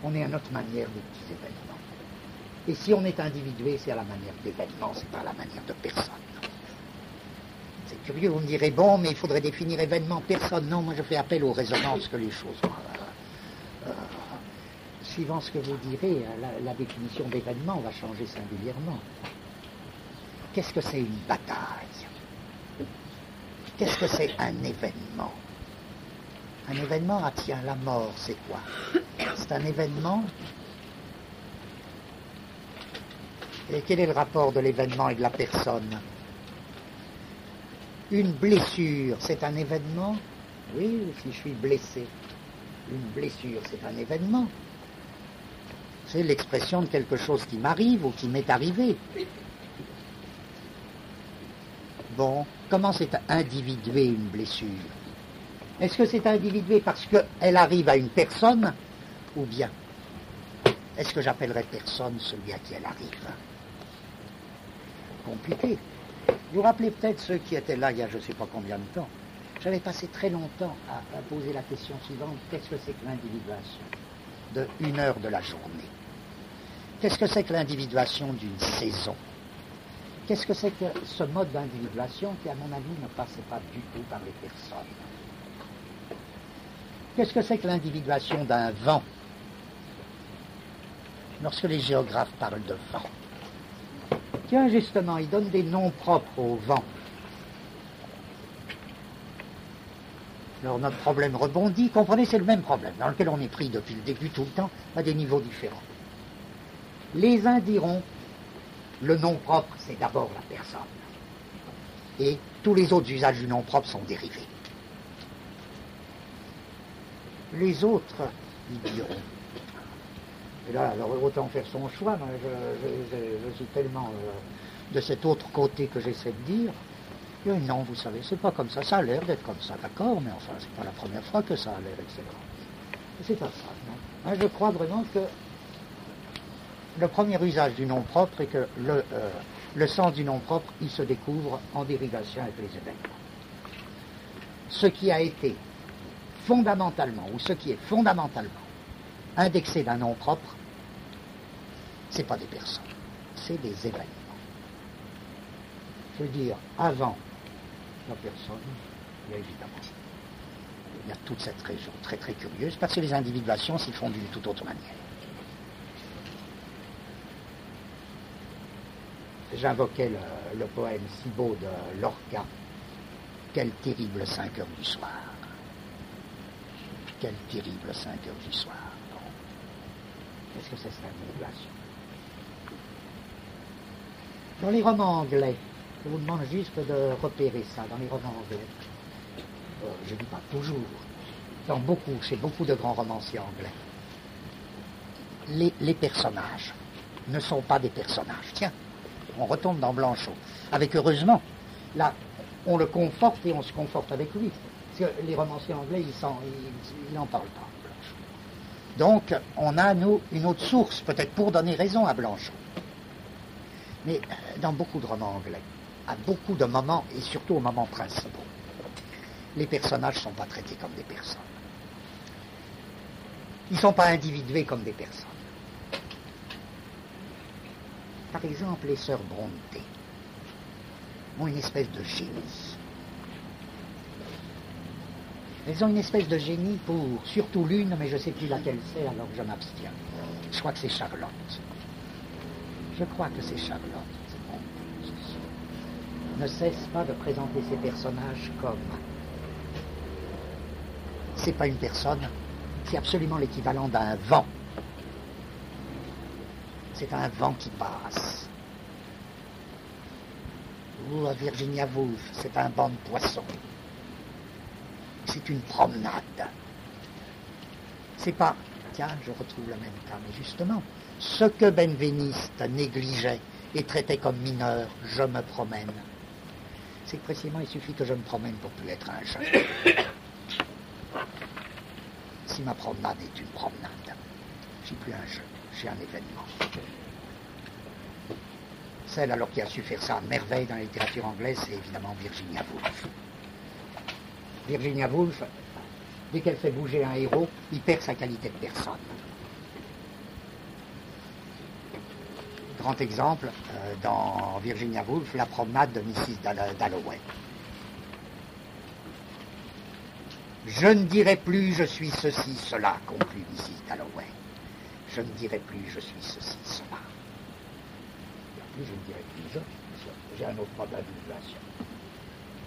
On est à notre manière des petits événements. Et si on est individué, c'est à la manière d'événements, c'est pas à la manière de personne. C'est curieux, vous me direz, bon, mais il faudrait définir événement, personne. Non, moi je fais appel aux résonances que les choses ont. Suivant ce que vous direz, la définition d'événement va changer singulièrement. Qu'est-ce que c'est une bataille? Qu'est-ce que c'est un événement? Un événement, ah tiens, la mort, c'est quoi? C'est un événement. Et quel est le rapport de l'événement et de la personne? Une blessure, c'est un événement? Oui, si je suis blessé. Une blessure, c'est un événement. C'est l'expression de quelque chose qui m'arrive ou qui m'est arrivé. Bon, comment c'est individué une blessure? Est-ce que c'est individué parce qu'elle arrive à une personne, ou bien est-ce que j'appellerais personne celui à qui elle arrive? Compliqué. Vous vous rappelez peut-être ceux qui étaient là il y a je ne sais pas combien de temps. J'avais passé très longtemps à poser la question suivante, qu'est-ce que c'est que l'individuation de 1 heure de la journée? Qu'est-ce que c'est que l'individuation d'une saison? Qu'est-ce que c'est que ce mode d'individuation qui, à mon avis, ne passait pas du tout par les personnes? Qu'est-ce que c'est que l'individuation d'un vent? Lorsque les géographes parlent de vent, tiens, justement, ils donnent des noms propres au vent. Alors notre problème rebondit, comprenez, c'est le même problème, dans lequel on est pris depuis le début tout le temps, à des niveaux différents. Les uns diront, le nom propre, c'est d'abord la personne. Et tous les autres usages du nom propre sont dérivés. Les autres, ils diront, et là, alors autant faire son choix, moi, je suis tellement de cet autre côté que j'essaie de dire, que non, vous savez, c'est pas comme ça a l'air d'être comme ça, d'accord, mais enfin, c'est pas la première fois que ça a l'air, etc. C'est pas ça, non. Je crois vraiment que le premier usage du nom propre est que le sens du nom propre, il se découvre en dérivation avec les événements. Ce qui a été fondamentalement, ou ce qui est fondamentalement indexé d'un nom propre, c'est pas des personnes, c'est des événements. Je veux dire, avant la personne, il y a évidemment, il y a toute cette région très très curieuse, parce que les individuations s'y font d'une toute autre manière. J'invoquais le poème si beau de Lorca, quelle terrible 5 heures du soir. Quelle terrible 5 heures du soir. Bon. Qu'est-ce que c'est cette individuation? Dans les romans anglais, je vous demande juste de repérer ça, dans les romans anglais. Je ne dis pas toujours, chez beaucoup de grands romanciers anglais, les personnages ne sont pas des personnages. Tiens, on retombe dans Blanchot. Avec heureusement, là, on le conforte et on se conforte avec lui. Parce que les romanciers anglais, ils n'en parlent pas, Blanchot. Donc, on a, nous, une autre source, peut-être pour donner raison à Blanchot. Mais dans beaucoup de romans anglais, à beaucoup de moments, et surtout aux moments principaux, les personnages ne sont pas traités comme des personnes. Ils ne sont pas individués comme des personnes. Par exemple, les sœurs Brontë ont une espèce de génie. Elles ont une espèce de génie pour, surtout l'une, mais je ne sais plus laquelle c'est, alors je m'abstiens. Je crois que c'est Charlotte. Je crois que c'est Charlotte. Ne cesse pas de présenter ces personnages comme... C'est pas une personne, c'est absolument l'équivalent d'un vent. C'est un vent qui passe. Ou à Virginia Woolf, c'est un banc de poissons. C'est une promenade. C'est pas... Tiens, je retrouve le même cas, mais justement, ce que Benveniste négligeait et traitait comme mineur, je me promène. C'est que précisément, il suffit que je me promène pour plus être un jeu. Si ma promenade est une promenade, je suis plus un jeu, je suis un événement. Celle alors qui a su faire ça à merveille dans la littérature anglaise, c'est évidemment Virginia Woolf. Virginia Woolf, dès qu'elle fait bouger un héros, il perd sa qualité de personne. Grand exemple, dans Virginia Woolf, la promenade de Mrs. Dalloway. Je ne dirai plus je suis ceci, cela, conclut Mrs. Dalloway. Je ne dirai plus je suis ceci, cela. Je ne dirai plus j'ai un autre mode d'individuation.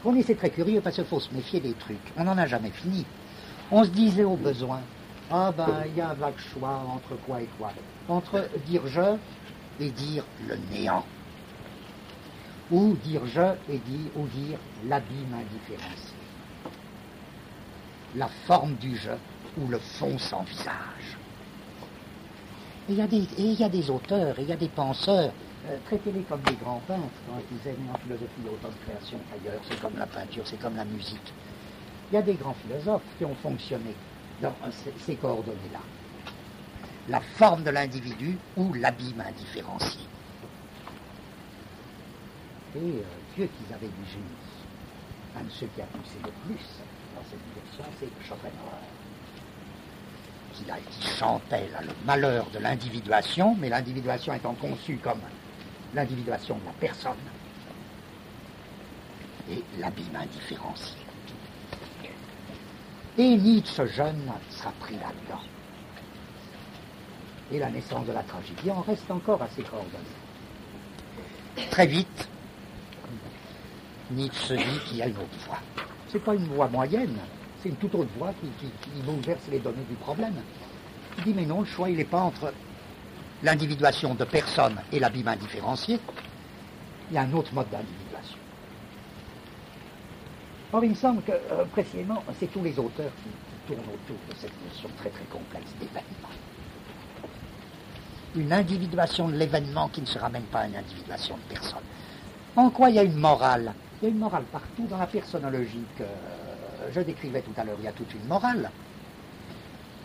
On c'est très curieux parce qu'il faut se méfier des trucs. On n'en a jamais fini. On se disait au besoin, il y a un vague choix entre quoi et quoi. Entre dire je et dire le néant. Ou dire je et dire l'abîme indifférencié. La forme du je ou le fond sans visage. Et il y a des auteurs, et il y a des penseurs, traitez-les comme des grands peintres, quand ils disaient en philosophie, il y a autant de création qu'ailleurs, c'est comme la peinture, c'est comme la musique. Il y a des grands philosophes qui ont fonctionné dans ces coordonnées-là. La forme de l'individu ou l'abîme indifférencié. Et Dieu qu'ils avaient du génie. Un de ceux qui a poussé le plus dans cette direction, c'est Schopenhauer. Qui chantait là, le malheur de l'individuation, mais l'individuation étant conçue comme l'individuation de la personne, et l'abîme indifférencié. Et Nietzsche jeune sera pris là-dedans. Et la naissance de la tragédie en reste encore à ses coordonnées. Très vite, Nietzsche se dit qu'il y a une autre voie. C'est pas une voie moyenne, C'est une toute autre voie qui bouleverse les données du problème. Il dit, mais non, le choix, il n'est pas entre l'individuation de personne et l'abîme indifférencié. Il y a un autre mode d'individuation. Or, il me semble que, précisément, c'est tous les auteurs qui tournent autour de cette notion très très complexe d'événement. Une individuation de l'événement qui ne se ramène pas à une individuation de personne. En quoi il y a une morale? Il y a une morale partout dans la personnologie que je décrivais tout à l'heure. Il y a toute une morale.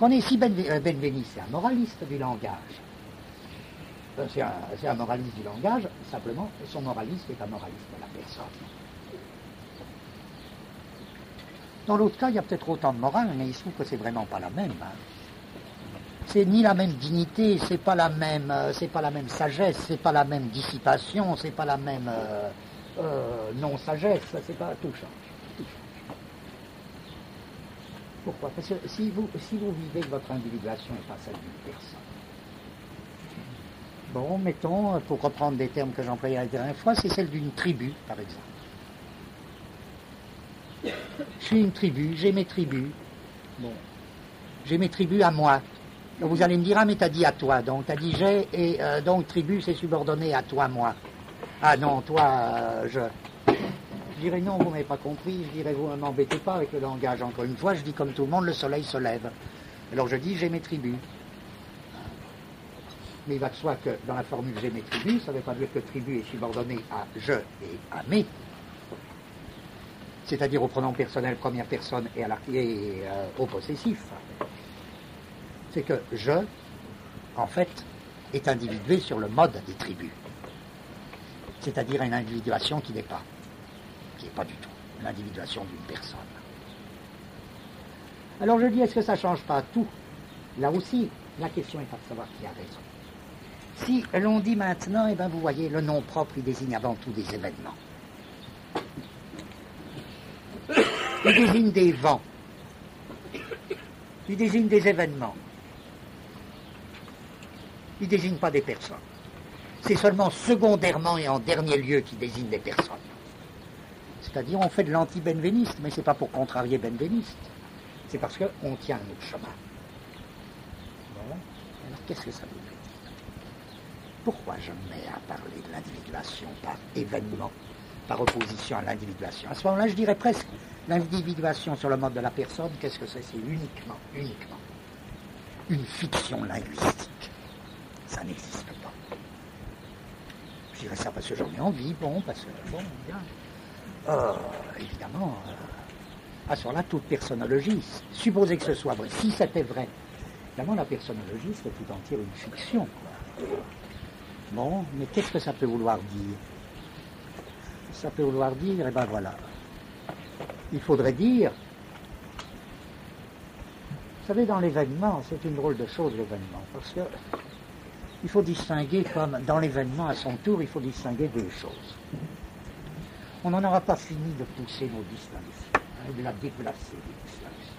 Qu'on est ici, Benveniste, c'est un moraliste du langage. C'est un moraliste du langage, simplement, son moraliste est un moraliste de la personne. Dans l'autre cas, il y a peut-être autant de morale, mais il se trouve que c'est vraiment pas la même. Hein. C'est ni la même dignité, c'est pas la même sagesse, c'est pas la même dissipation, c'est pas la même non-sagesse, c'est pas tout change. Pourquoi? Parce que si vous vivez votre individuation et pas celle d'une personne. Bon, mettons, pour reprendre des termes que j'employais la dernière fois, c'est celle d'une tribu, par exemple. Je suis une tribu, j'ai mes tribus. Bon, j'ai mes tribus à moi. Donc vous allez me dire, ah mais t'as dit à toi, donc t'as dit j'ai, et donc tribu c'est subordonné à toi, moi. Ah non, toi, je dirais non, vous m'avez pas compris, je dirais vous ne m'embêtez pas avec le langage. Encore une fois, je dis comme tout le monde, le soleil se lève. Alors je dis j'ai mes tribus. Mais il va de soi que dans la formule j'ai mes tribus, ça ne veut pas dire que tribu est subordonné à je et à mes. C'est-à-dire au pronom personnel première personne et au possessif. C'est que je, en fait, est individué sur le mode des tribus. C'est-à-dire une individuation qui n'est pas du tout l'individuation d'une personne. Alors je dis, est-ce que ça ne change pas tout? Là aussi, la question n'est pas de savoir qui a raison. Si l'on dit maintenant, eh bien vous voyez, le nom propre, il désigne avant tout des événements. Il désigne des vents. Il désigne des événements. Il ne désigne pas des personnes. C'est seulement secondairement et en dernier lieu qu'il désigne des personnes. C'est-à-dire, on fait de l'anti-benveniste, mais ce n'est pas pour contrarier benveniste. C'est parce qu'on tient un autre chemin. Bon, alors qu'est-ce que ça veut dire? Pourquoi je me mets à parler de l'individuation par événement, par opposition à l'individuation? À ce moment-là, je dirais presque l'individuation sur le mode de la personne, qu'est-ce que c'est? C'est uniquement une fiction linguistique. Ça n'existe pas. Je dirais ça parce que j'en ai envie, parce que, bien. Évidemment, à ce moment-là, toute personnologie, supposez que ce soit vrai, si c'était vrai, évidemment, la personnologie serait tout entière une fiction, quoi. Bon, mais qu'est-ce que ça peut vouloir dire? Ça peut vouloir dire, voilà. Il faudrait dire, vous savez, dans l'événement, c'est une drôle de chose, l'événement, parce que il faut distinguer, comme dans l'événement, à son tour, il faut distinguer deux choses. On n'en aura pas fini de pousser nos distinctions, de la déplacer, les distinctions.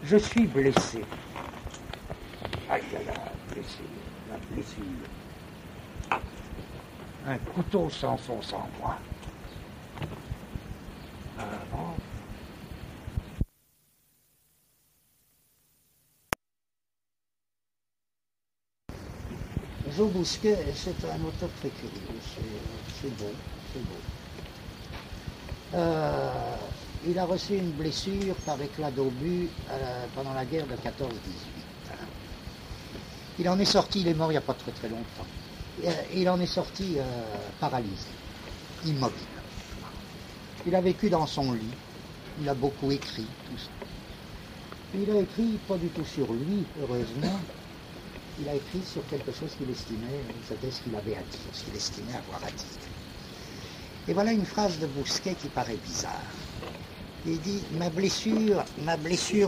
Je suis blessé. Aïe, blessé. La blessure. Un couteau s'enfonce en moi. Bon. Joe Bousquet, c'est un auteur très curieux, c'est beau. Il a reçu une blessure par éclat d'obus pendant la guerre de 14-18. Il en est sorti, il est mort il n'y a pas très très longtemps. Il en est sorti paralysé, immobile. Il a vécu dans son lit, il a beaucoup écrit, tout ça. Il a écrit pas du tout sur lui, heureusement. Il a écrit sur quelque chose qu'il estimait, c'était ce qu'il avait à dire, ce qu'il estimait avoir à dire. Et voilà une phrase de Bousquet qui paraît bizarre. Il dit, ma blessure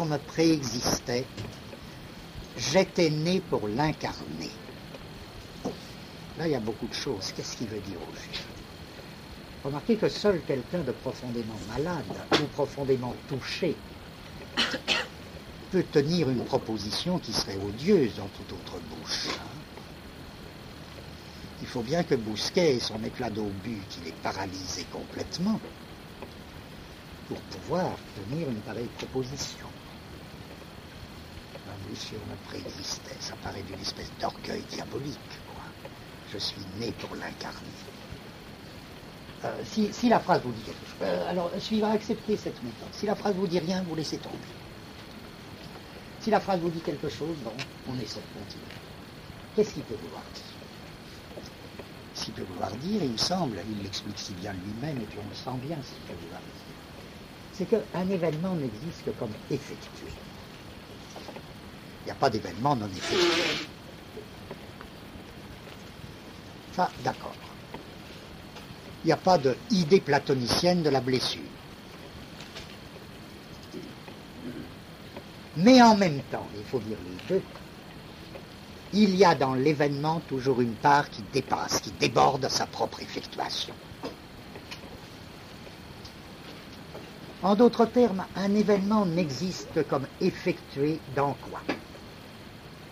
me préexistait, j'étais né pour l'incarner. Là, il y a beaucoup de choses. Qu'est-ce qu'il veut dire au juste? Remarquez que seul quelqu'un de profondément malade ou profondément touché peut tenir une proposition qui serait odieuse dans toute autre bouche. Il faut bien que Bousquet ait son éclat d'obus, qu'il est paralysé complètement. pour pouvoir tenir une pareille proposition. L'évolution ne préexistait, ça paraît d'une espèce d'orgueil diabolique, quoi. Je suis né pour l'incarner. Si la phrase vous dit quelque chose, alors suivant, acceptez cette méthode. Si la phrase vous dit rien, vous laissez tomber. Si la phrase vous dit quelque chose, bon, on essaie de continuer. Qu'est-ce qu'il peut vouloir dire? S'il peut vouloir dire, il me semble, il l'explique si bien lui-même, et puis on le sent bien ce qu'il peut vouloir dire. C'est qu'un événement n'existe que comme effectué. Il n'y a pas d'événement non effectué. Ça, d'accord. Il n'y a pas d'idée platonicienne de la blessure. Mais en même temps, il faut dire les deux, il y a dans l'événement toujours une part qui dépasse, qui déborde sa propre effectuation. En d'autres termes, un événement n'existe comme effectué dans quoi?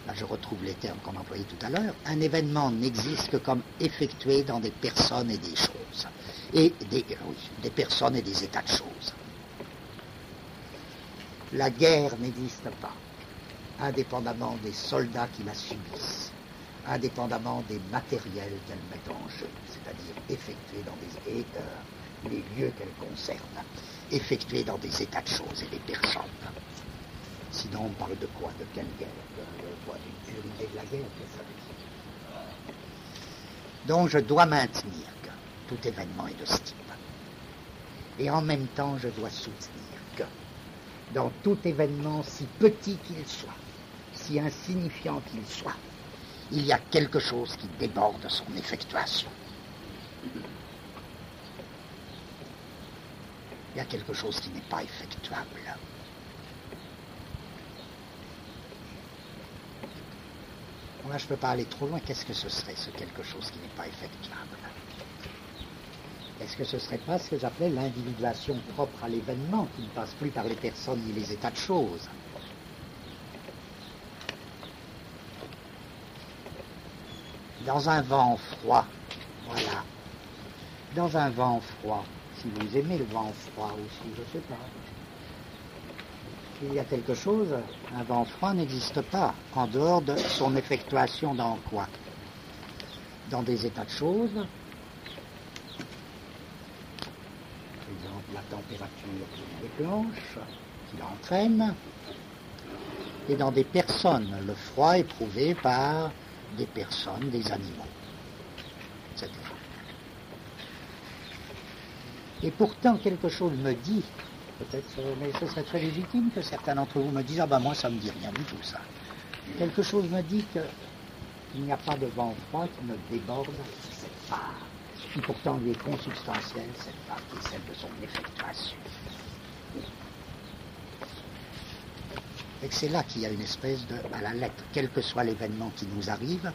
Là, je retrouve les termes qu'on employait tout à l'heure. Un événement n'existe que comme effectué dans des personnes et des choses. Et des personnes et des états de choses. La guerre n'existe pas, indépendamment des soldats qui la subissent, indépendamment des matériels qu'elle met en jeu, c'est-à-dire effectués dans les lieux qu'elle concerne, effectués dans des états de choses et des personnes. Sinon, on parle de quoi? De quelle guerre? D'une pure idée de la guerre, qu'est-ce que ça veut dire? Donc, je dois maintenir que tout événement est de ce type. Et en même temps, je dois soutenir que dans tout événement, si petit qu'il soit, si insignifiant qu'il soit, il y a quelque chose qui déborde son effectuation. Il y a quelque chose qui n'est pas effectuable. Bon, là, je ne peux pas aller trop loin. Qu'est-ce que ce serait, ce quelque chose qui n'est pas effectuable? Est-ce que ce ne serait pas ce que j'appelais l'individuation propre à l'événement, qui ne passe plus par les personnes ni les états de choses? Dans un vent froid, voilà. Dans un vent froid, si vous aimez le vent froid aussi, je ne sais pas. Il y a quelque chose, un vent froid n'existe pas en dehors de son effectuation dans quoi? Dans des états de choses. Par exemple, la température qui le déclenche, qui l'entraîne, et dans des personnes, le froid éprouvé par des personnes, des animaux, etc. Et pourtant, quelque chose me dit, peut-être, mais ce serait très légitime que certains d'entre vous me disent « Ah ben moi, ça ne me dit rien du tout, ça. » Quelque chose me dit qu'il n'y a pas de vent froid qui me déborde cette part, qui pourtant lui est consubstantielle, cette part qui est celle de son effectuation. Et c'est là qu'il y a une espèce de, à la lettre, quel que soit l'événement qui nous arrive,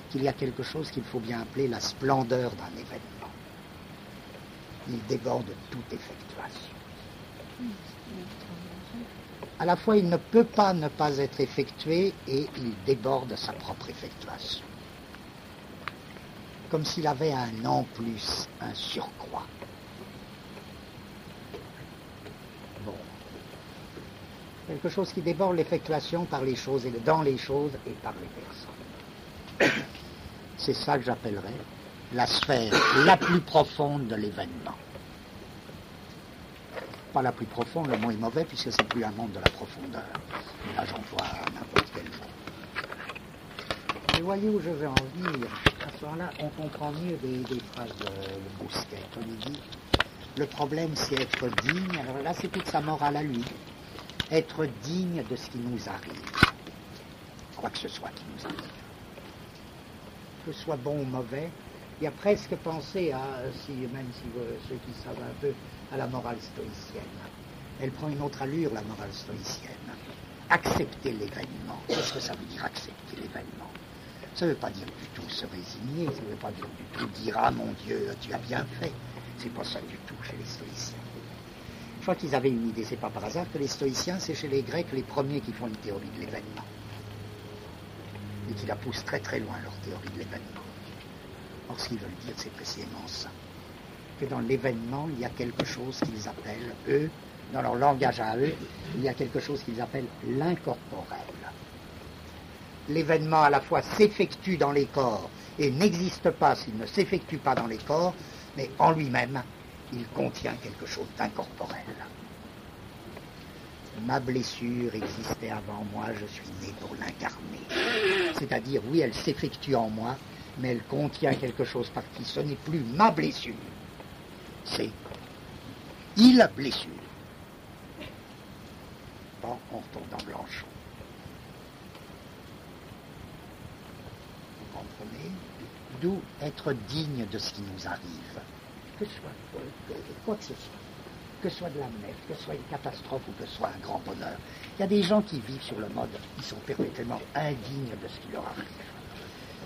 qu'il y a quelque chose qu'il faut bien appeler la splendeur d'un événement. Il déborde toute effectuation. À la fois, il ne peut pas ne pas être effectué et il déborde sa propre effectuation. Comme s'il avait un en plus, un surcroît. Bon. Quelque chose qui déborde l'effectuation par les choses, et dans les choses et par les personnes. C'est ça que j'appellerais la sphère la plus profonde de l'événement. Pas la plus profonde, le mot est mauvais puisque c'est plus un monde de la profondeur. Mais là j'emploie n'importe quel mot. Vous voyez où je vais en venir. À ce moment-là, on comprend mieux des phrases de Bousquet. On lui dit, le problème c'est être digne. Alors là c'est toute sa morale à lui. Être digne de ce qui nous arrive. Quoi que ce soit qui nous arrive. Que ce soit bon ou mauvais. Il y a presque pensé à, même si ceux qui savent un peu, à la morale stoïcienne. Elle prend une autre allure, la morale stoïcienne. Accepter l'événement. Qu'est-ce que ça veut dire, accepter l'événement? Ça ne veut pas dire du tout se résigner, ça ne veut pas dire du tout dire « Ah mon Dieu, tu as bien fait ». C'est pas ça du tout chez les stoïciens. Je crois qu'ils avaient une idée, c'est pas par hasard que les stoïciens, c'est chez les Grecs les premiers qui font une théorie de l'événement. Et qui la poussent très très loin, leur théorie de l'événement. Or, ce qu'ils veulent dire, c'est précisément ça. Que dans l'événement, il y a quelque chose qu'ils appellent, eux, dans leur langage à eux, il y a quelque chose qu'ils appellent l'incorporel. L'événement à la fois s'effectue dans les corps et n'existe pas s'il ne s'effectue pas dans les corps, mais en lui-même, il contient quelque chose d'incorporel. Ma blessure existait avant moi, je suis né pour l'incarner. C'est-à-dire, oui, elle s'effectue en moi, mais elle contient quelque chose par qui ce n'est plus ma blessure, c'est il blessure. Bon, on retourne dans Blanchot. Vous comprenez? D'où être digne de ce qui nous arrive, que ce soit quoi que ce soit. Que ce soit de la messe, que ce soit une catastrophe ou que ce soit un grand bonheur. Il y a des gens qui vivent sur le mode, ils sont perpétuellement indignes de ce qui leur arrive.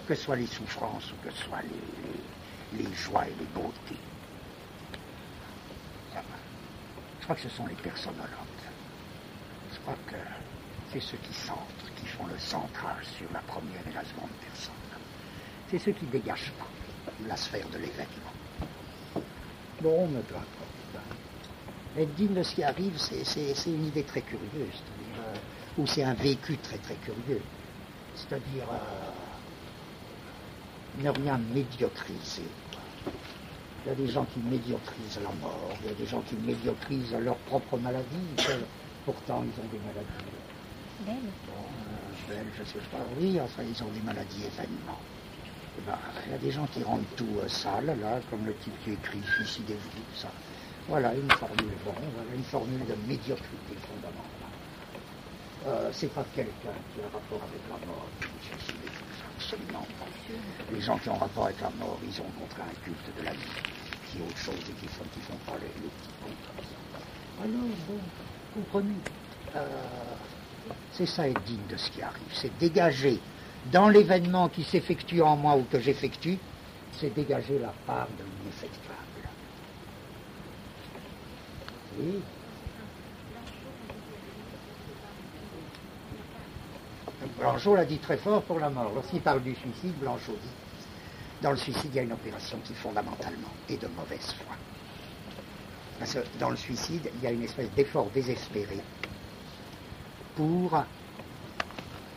Que ce soit les souffrances ou que ce soit les joies et les beautés. Je crois que ce sont les personnologues. Je crois que c'est ceux qui centrent, qui font le centrage sur la première et la seconde personne. C'est ceux qui ne dégagent pas la sphère de l'événement. Bon, mais peu importe. Être digne de ce qui arrive, c'est une idée très curieuse, ou c'est un vécu très très curieux. C'est-à-dire ne rien médiocriser. Il y a des gens qui médiocrisent la mort, il y a des gens qui médiocrisent leur propre maladie, pourtant ils ont des maladies. Belles. Bon, belles, je sais pas, oui, enfin ils ont des maladies événements. Et ben, il y a des gens qui rendent tout sale, là, comme le type qui écrit suicidez-vous, tout ça. Voilà une formule, voilà une formule de médiocrité fondamentale. C'est pas quelqu'un qui a rapport avec la mort, absolument pas. Les gens qui ont rapport avec la mort, ils ont montré un culte de la vie, qui est autre chose et qui font pas les petits ponts comme ça. Alors, bon, comprenez, c'est ça être digne de ce qui arrive, c'est dégager dans l'événement qui s'effectue en moi ou que j'effectue, c'est dégager la part de l'ineffectuable. Oui. Blanchot l'a dit très fort pour la mort. Lorsqu'il parle du suicide, Blanchot dit, dans le suicide, il y a une opération qui fondamentalement est de mauvaise foi. Parce que dans le suicide, il y a une espèce d'effort désespéré pour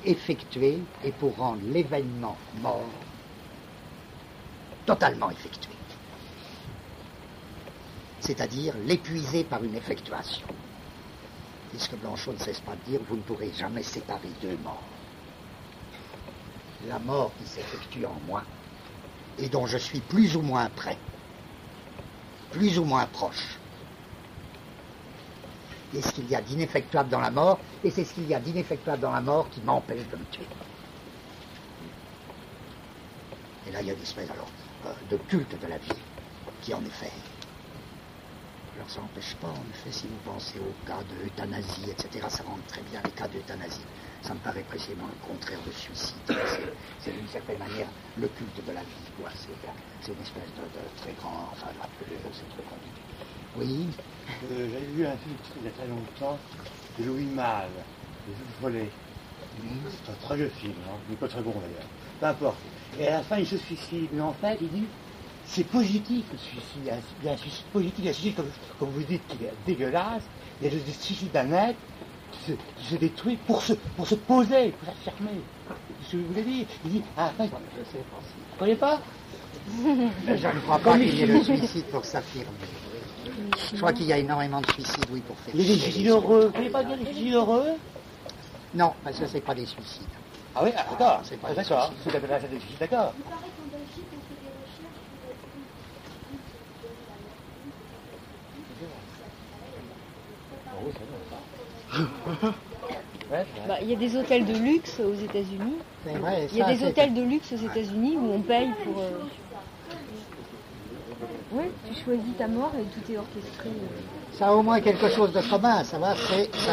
effectuer et pour rendre l'événement mort totalement effectué. C'est-à-dire l'épuiser par une effectuation. C'est ce que Blanchot ne cesse pas de dire, vous ne pourrez jamais séparer deux morts. La mort qui s'effectue en moi et dont je suis plus ou moins près, plus ou moins proche. Et ce qu'il y a d'ineffectuable dans la mort, et c'est ce qu'il y a d'ineffectuable dans la mort qui m'empêche de me tuer. Et là, il y a une espèce de culte de la vie qui en est fait. Alors ça n'empêche pas, en effet, si vous pensez aux cas d'euthanasie, etc., ça rentre très bien, les cas d'euthanasie. Ça me paraît précisément le contraire de suicide. C'est d'une certaine manière le culte de la vie, quoi. C'est une espèce de très grand, enfin, c'est très compliqué. Oui. J'avais vu un film il y a très longtemps, de Louis Malle, Les Jules Follet. C'est un très vieux film, hein. Il n'est pas très bon d'ailleurs. Peu importe. Et à la fin, il se suicide. Mais en fait, il dit, c'est positif le suicide. Il y a un suicide positif, il y a un suicide, comme vous dites, qui est dégueulasse. Il y a le suicide d'un être qui se détruit pour se poser, pour s'affirmer. C'est ce que je voulais dire. Il dit, à la fin, je sais pas. Vous ne connaissez pas? Je ne crois pas qu'il y ait le suicide pour s'affirmer. Je crois qu'il y a énormément de suicides, oui, pour faire. Il y a des suicides heureux. Vous ne voulez pas dire des suicides heureux? Non, parce que ce n'est pas des suicides. Ah oui, d'accord. C'est pas des d'accord. suicides. C'est des suicides, d'accord. Il paraît qu'en Belgique, on fait des recherches Bah, il y a des hôtels de luxe aux États-Unis. C'est vrai, Il y a ça, des hôtels de luxe aux États-Unis où on paye pour. Oui, tu choisis ta mort et tout est orchestré. Ça a au moins quelque chose de commun, ça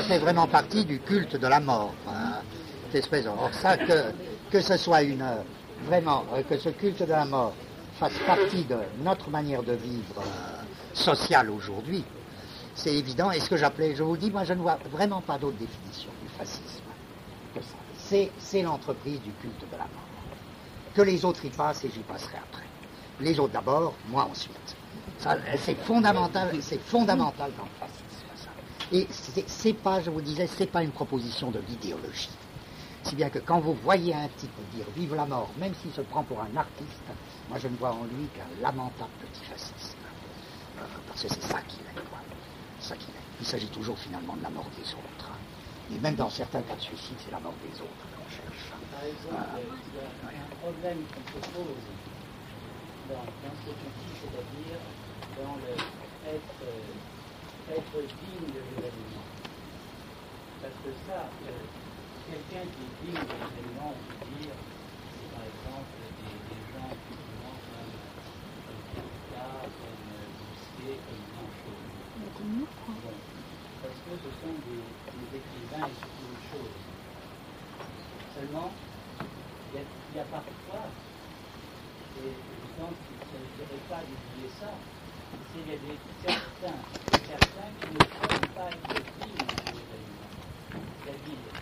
fait vraiment partie du culte de la mort. Hein, cette espèce. Or ça, que ce soit vraiment, que ce culte de la mort fasse partie de notre manière de vivre sociale aujourd'hui, c'est évident. Et ce que j'appelais, je vous dis, moi je ne vois vraiment pas d'autre définition du fascisme que ça. C'est l'entreprise du culte de la mort. Que les autres y passent et j'y passerai après. Les autres d'abord, moi ensuite. C'est fondamental dans le fascisme, ça. Et c'est pas, je vous disais, c'est pas une proposition de l'idéologie. Si bien que quand vous voyez un type dire « vive la mort », même s'il se prend pour un artiste, moi je ne vois en lui qu'un lamentable petit fascisme. Parce que c'est ça qu'il est, quoi. C'est ça qu'il est. Il s'agit toujours finalement de la mort des autres. Et même dans certains cas de suicide, c'est la mort des autres qu'on cherche. Par exemple, il y a un problème qui se pose dans ce que tu dis, c'est-à-dire dans le être digne de l'événement. Parce que ça, quelqu'un qui est digne de l'événement, on peut dire, c'est par exemple des gens qui commencent comme Kafka, comme Bousquet, comme Blanchot. Bon, parce que ce sont des écrivains et surtout une chose. Seulement, il y a parfois, et je pense qu'il ne s'agirait pas d'oublier ça, il y a certains qui ne peuvent pas être dignes de l'événement. C'est-à-dire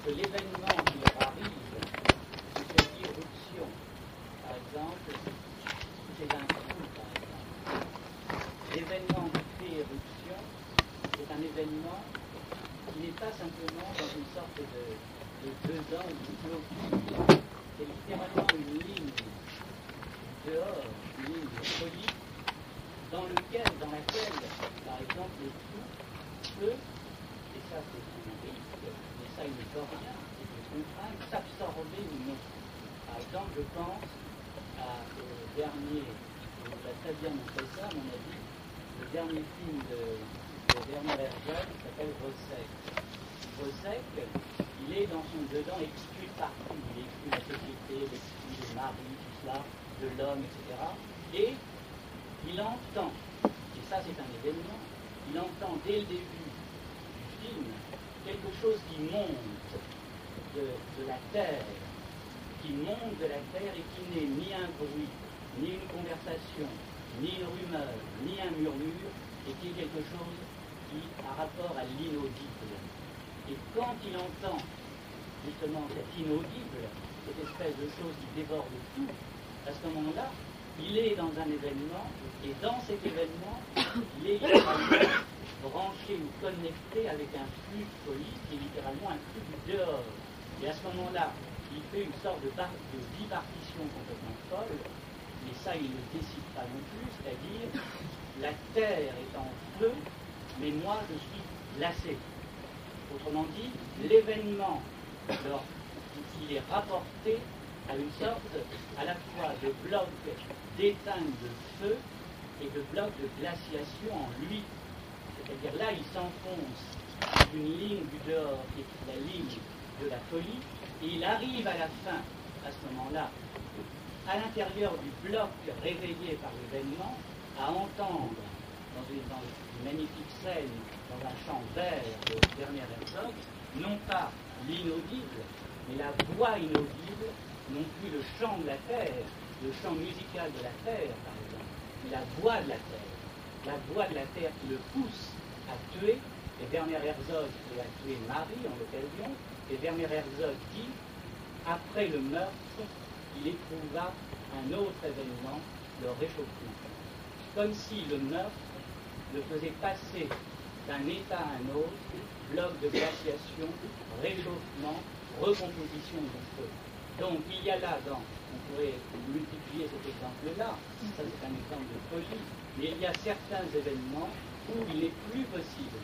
que l'événement qui leur arrive, qui fait irruption, par exemple, c'est un coup, par exemple. L'événement qui fait éruption, c'est un événement qui n'est pas simplement dans une sorte de dedans ou de clôture. C'est littéralement une ligne dehors, une ligne de folie, dans laquelle, par exemple, le tout peut, et ça c'est un risque, mais ça il ne peut rien, c'est une contrainte, s'absorber ou non. Par exemple, je pense au dernier, on l'a très bien montré ça, à mon avis, le dernier film de Werner Herzog qui s'appelle Rosek. Rosek, il est dans son dedans exclu de partout, il exclut la société, il exclut le mari, tout cela, de l'homme, etc. Et il entend, et ça c'est un événement, il entend dès le début du film quelque chose qui monte de la terre, et qui n'est ni un bruit, ni une conversation, ni une rumeur, ni un murmure, et qui est quelque chose qui a rapport à l'inaudible. Et quand il entend justement cet inaudible, cette espèce de chose qui déborde tout, à ce moment-là, il est dans un événement, et dans cet événement, il est littéralement branché ou connecté avec un flux de folie qui est littéralement un flux du dehors. Et à ce moment-là, il fait une sorte de bipartition complètement folle, mais ça, il ne décide pas non plus, c'est-à-dire, la terre est en feu, mais moi, je suis glacé. Autrement dit, l'événement, lorsqu'il est rapporté à une sorte à la fois de bloc d'éteinte de feu et de bloc de glaciation en lui. C'est-à-dire là, il s'enfonce d'une ligne du dehors qui est la ligne de la folie, et il arrive à la fin, à ce moment-là, à l'intérieur du bloc réveillé par l'événement, à entendre dans une magnifique scène, dans un champ vert de Werner Herzog, non pas l'inaudible, mais la voix inaudible, non plus le chant de la terre, le chant musical de la terre, par exemple, mais la voix de la terre qui le pousse à tuer, et Werner Herzog a tué Marie en l'occasion, et Werner Herzog dit, après le meurtre, il éprouva un autre événement, le réchauffement. Comme si le meurtre le faisait passer d'un état à un autre, bloc de glaciation, réchauffement, recomposition du feu. Donc il y a là, on pourrait multiplier cet exemple-là, ça c'est un exemple de folie, mais il y a certains événements où il n'est plus possible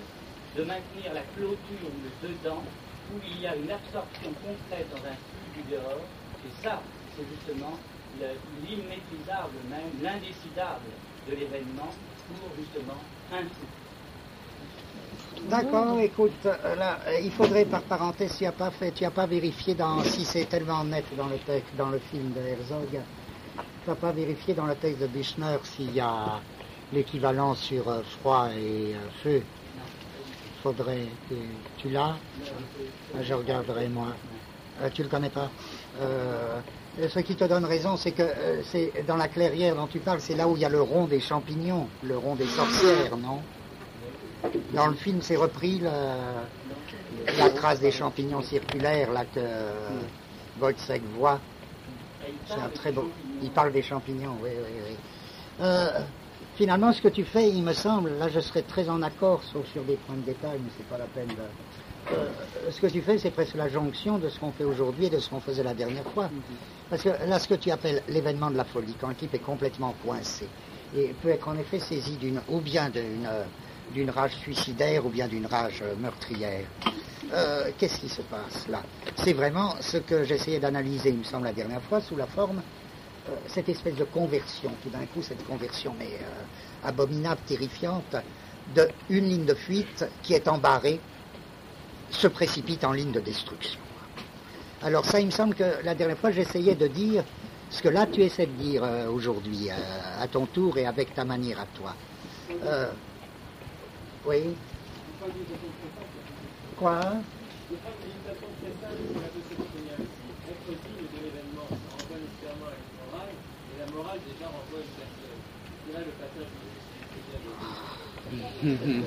de maintenir la clôture ou le dedans, où il y a une absorption complète dans un flux du dehors, et ça, c'est justement l'immaîtrisable même, l'indécidable de l'événement pour justement un tout. D'accord, écoute, là, il faudrait par parenthèse, tu n'as pas vérifié si c'est tellement net dans le texte, dans le film de Herzog, tu n'as pas vérifié dans le texte de Büchner s'il y a l'équivalent sur froid et feu. Faudrait, tu l'as? Je regarderai moi. Tu le connais pas? Ce qui te donne raison, c'est que c'est dans la clairière dont tu parles, c'est là où il y a le rond des champignons, le rond des sorcières, non? Dans le film, c'est repris la trace des champignons circulaires là que Wojciech voit. C'est un très beau. Il parle des champignons, oui. finalement, ce que tu fais, il me semble, là je serais très en accord, sauf sur des points de détail, mais c'est pas la peine de... ce que tu fais, c'est presque la jonction de ce qu'on fait aujourd'hui et de ce qu'on faisait la dernière fois. Parce que là, ce que tu appelles l'événement de la folie, quand un type est complètement coincé, et peut être en effet saisi ou bien d'une rage suicidaire ou bien d'une rage meurtrière, qu'est-ce qui se passe là? C'est vraiment ce que j'essayais d'analyser, il me semble, la dernière fois, sous la forme cette espèce de conversion, tout d'un coup, cette conversion mais abominable, terrifiante, d'une ligne de fuite qui est embarrée, se précipite en ligne de destruction. Alors ça, il me semble que la dernière fois, j'essayais de dire ce que là, tu essaies de dire aujourd'hui, à ton tour et avec ta manière à toi. Oui. Quoi?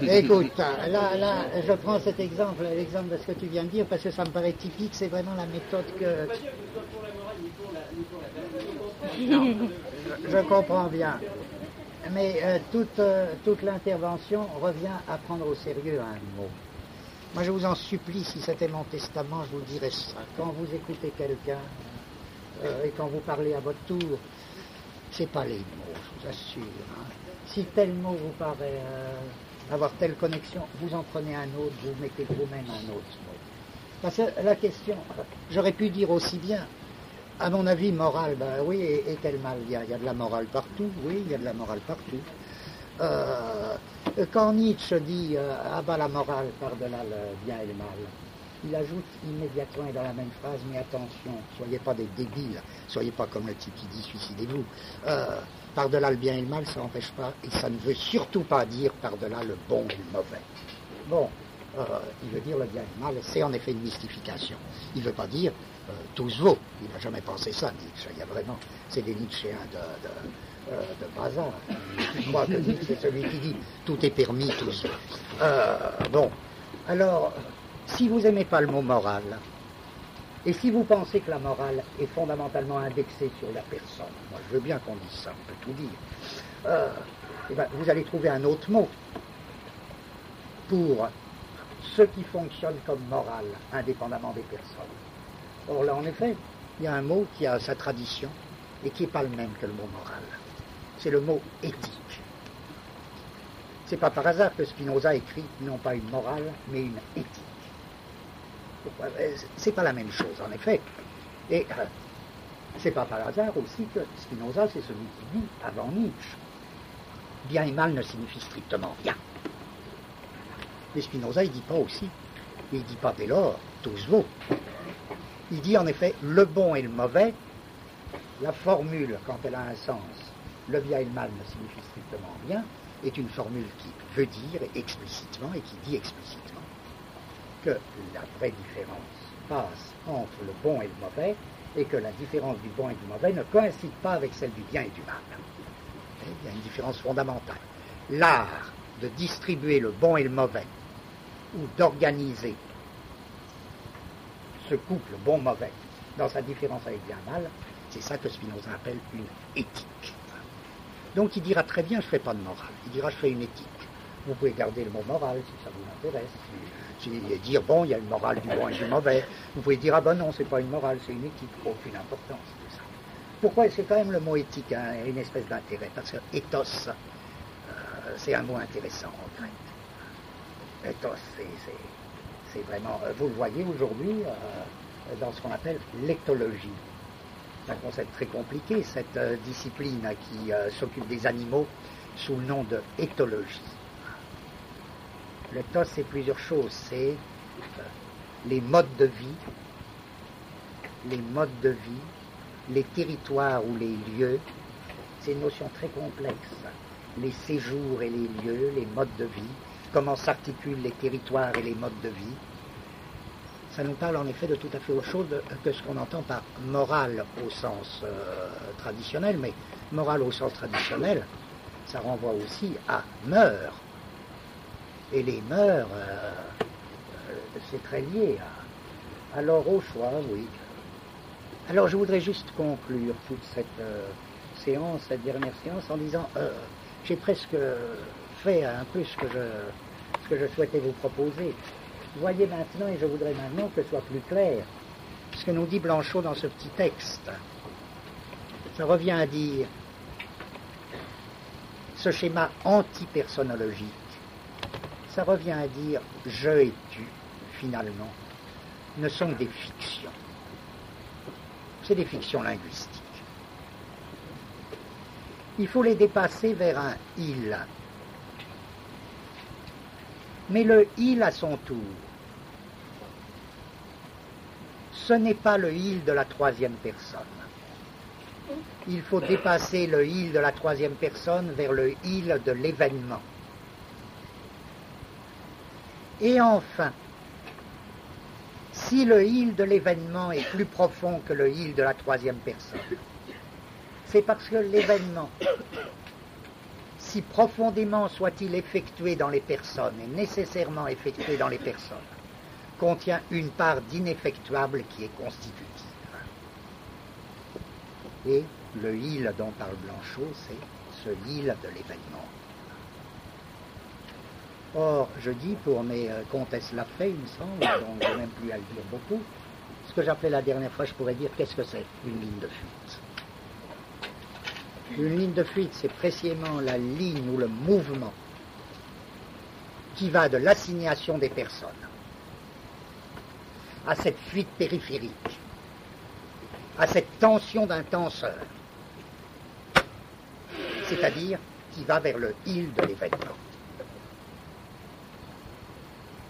Écoute, là, je prends cet exemple, l'exemple de ce que tu viens de dire, parce que ça me paraît typique, c'est vraiment la méthode que... Je comprends bien. Mais toute l'intervention revient à prendre au sérieux un mot. Moi, je vous en supplie, si c'était mon testament, je vous dirais ça. Quand vous écoutez quelqu'un et quand vous parlez à votre tour, c'est pas les mots, je vous assure. Hein. Si tel mot vous paraît avoir telle connexion, vous en prenez un autre, vous mettez vous-même un autre mot. Parce que la question, j'aurais pu dire aussi bien, à mon avis, morale, ben oui, et quel mal il y a de la morale partout, oui, il y a de la morale partout. Quand Nietzsche dit ah bah la morale par-delà le bien et le mal, il ajoute immédiatement et dans la même phrase, mais attention, soyez pas des débiles, soyez pas comme le type qui dit suicidez-vous. Par-delà le bien et le mal, ça n'empêche pas, et ça ne veut surtout pas dire par-delà le bon et le mauvais. Bon, il veut dire le bien et le mal, c'est en effet une mystification. Il ne veut pas dire tous vaut, il n'a jamais pensé ça, Nietzsche, il y a vraiment, c'est des Nietzschéens de bazar. Je crois que Nietzsche, c'est celui qui dit tout est permis, tous. Bon, alors, si vous n'aimez pas le mot moral, et si vous pensez que la morale est fondamentalement indexée sur la personne, moi je veux bien qu'on dise ça, on peut tout dire, eh ben, vous allez trouver un autre mot pour ce qui fonctionne comme morale, indépendamment des personnes. Or là, en effet, il y a un mot qui a sa tradition et qui n'est pas le même que le mot moral. C'est le mot éthique. C'est pas par hasard que Spinoza écrit non pas une morale, mais une éthique. C'est pas la même chose, en effet. Et c'est pas par hasard aussi que Spinoza, c'est celui qui dit, avant Nietzsche, bien et mal ne signifie strictement rien. Mais Spinoza, il dit pas aussi. Il dit pas dès lors, tous vaut. Il dit en effet, le bon et le mauvais, la formule, quand elle a un sens, le bien et le mal ne signifient strictement rien, est une formule qui veut dire explicitement et qui dit explicitement que la vraie différence passe entre le bon et le mauvais et que la différence du bon et du mauvais ne coïncide pas avec celle du bien et du mal. Il y a une différence fondamentale. L'art de distribuer le bon et le mauvais ou d'organiser ce couple bon-mauvais dans sa différence avec bien et mal, c'est ça que Spinoza appelle une éthique. Donc il dira très bien, je ne fais pas de morale. Il dira, je fais une éthique. Vous pouvez garder le mot moral si ça vous intéresse. Dire, bon, il y a une morale du bon et du mauvais. Vous pouvez dire, ah ben non, c'est pas une morale, c'est une éthique. Aucune importance, tout ça. Pourquoi est-ce que quand même le mot éthique a une espèce d'intérêt? Parce que ethos, c'est un mot intéressant en grec. Ethos, c'est vraiment... vous le voyez aujourd'hui dans ce qu'on appelle l'éthologie. C'est un concept très compliqué, cette discipline qui s'occupe des animaux sous le nom de éthologie. L'éthos, c'est plusieurs choses. C'est les modes de vie, les territoires ou les lieux. C'est une notion très complexe. Les séjours et les lieux, les modes de vie, comment s'articulent les territoires et les modes de vie. Ça nous parle en effet de tout à fait autre chose que ce qu'on entend par morale au sens traditionnel, mais morale au sens traditionnel, ça renvoie aussi à mœurs. Et les mœurs, c'est très lié alors au choix, oui. Alors je voudrais juste conclure toute cette séance, cette dernière séance, en disant, j'ai presque fait un peu ce que je souhaitais vous proposer. Voyez maintenant, et je voudrais maintenant que ce soit plus clair, ce que nous dit Blanchot dans ce petit texte. Ça revient à dire, ce schéma antipersonnologique, ça revient à dire je et tu, finalement, ne sont des fictions. C'est des fictions linguistiques. Il faut les dépasser vers un il. Mais le il à son tour, ce n'est pas le il de la troisième personne. Il faut dépasser le il de la troisième personne vers le il de l'événement. Et enfin, si le il de l'événement est plus profond que le il de la troisième personne, c'est parce que l'événement, si profondément soit-il effectué dans les personnes, et nécessairement effectué dans les personnes, contient une part d'ineffectuable qui est constitutive. Et le il dont parle Blanchot, c'est ce il de l'événement. Or, je dis pour mes comtesses Lafay, il me semble, donc je n'ai même plus à le dire beaucoup, ce que j'appelais la dernière fois, je pourrais dire, qu'est-ce que c'est une ligne de fuite? Une ligne de fuite, c'est précisément la ligne ou le mouvement qui va de l'assignation des personnes à cette fuite périphérique, à cette tension d'un tenseur, c'est-à-dire qui va vers le il de l'événement.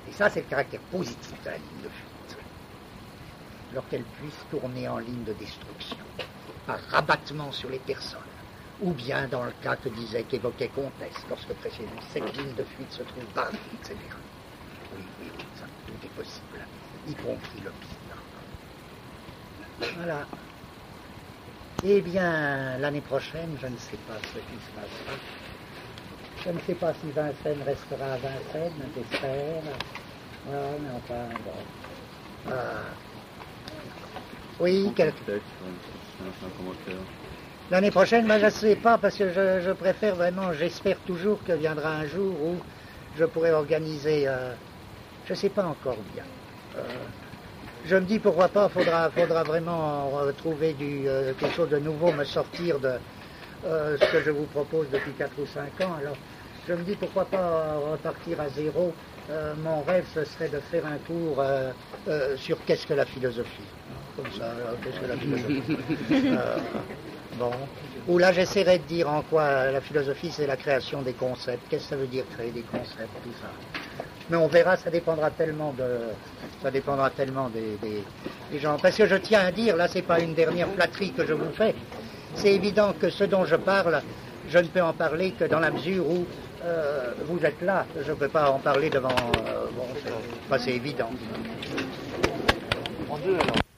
Et ça, c'est le caractère positif de la ligne de fuite, alors qu'elle puisse tourner en ligne de destruction, par rabattement sur les personnes, ou bien dans le cas qu'évoquait Comtesse, lorsque précisément cette ligne de fuite se trouve bas, etc. Oui, ça, tout est possible, y compris le pire. Voilà. Eh bien, l'année prochaine, je ne sais pas ce qui se passera. Je ne sais pas si Vincennes restera à Vincennes, j'espère. Voilà, mais enfin, bon. Oui, l'année prochaine, ben, je ne sais pas, parce que je préfère vraiment, j'espère toujours que viendra un jour où je pourrai organiser, je ne sais pas encore bien. Je me dis pourquoi pas, faudra vraiment trouver quelque chose de nouveau, me sortir de ce que je vous propose depuis 4 ou 5 ans. Alors, je me dis pourquoi pas repartir à zéro. Mon rêve, ce serait de faire un cours sur qu'est-ce que la philosophie. Comme ça, qu'est-ce que la philosophie. Bon. Ou là, j'essaierai de dire en quoi la philosophie, c'est la création des concepts. Qu'est-ce que ça veut dire créer des concepts, tout ça. Mais on verra, ça dépendra tellement des gens. Parce que je tiens à dire, là, c'est pas une dernière flatterie que je vous fais. C'est évident que ce dont je parle, je ne peux en parler que dans la mesure où vous êtes là. Je ne peux pas en parler devant... bon, c'est évident. En deux, alors.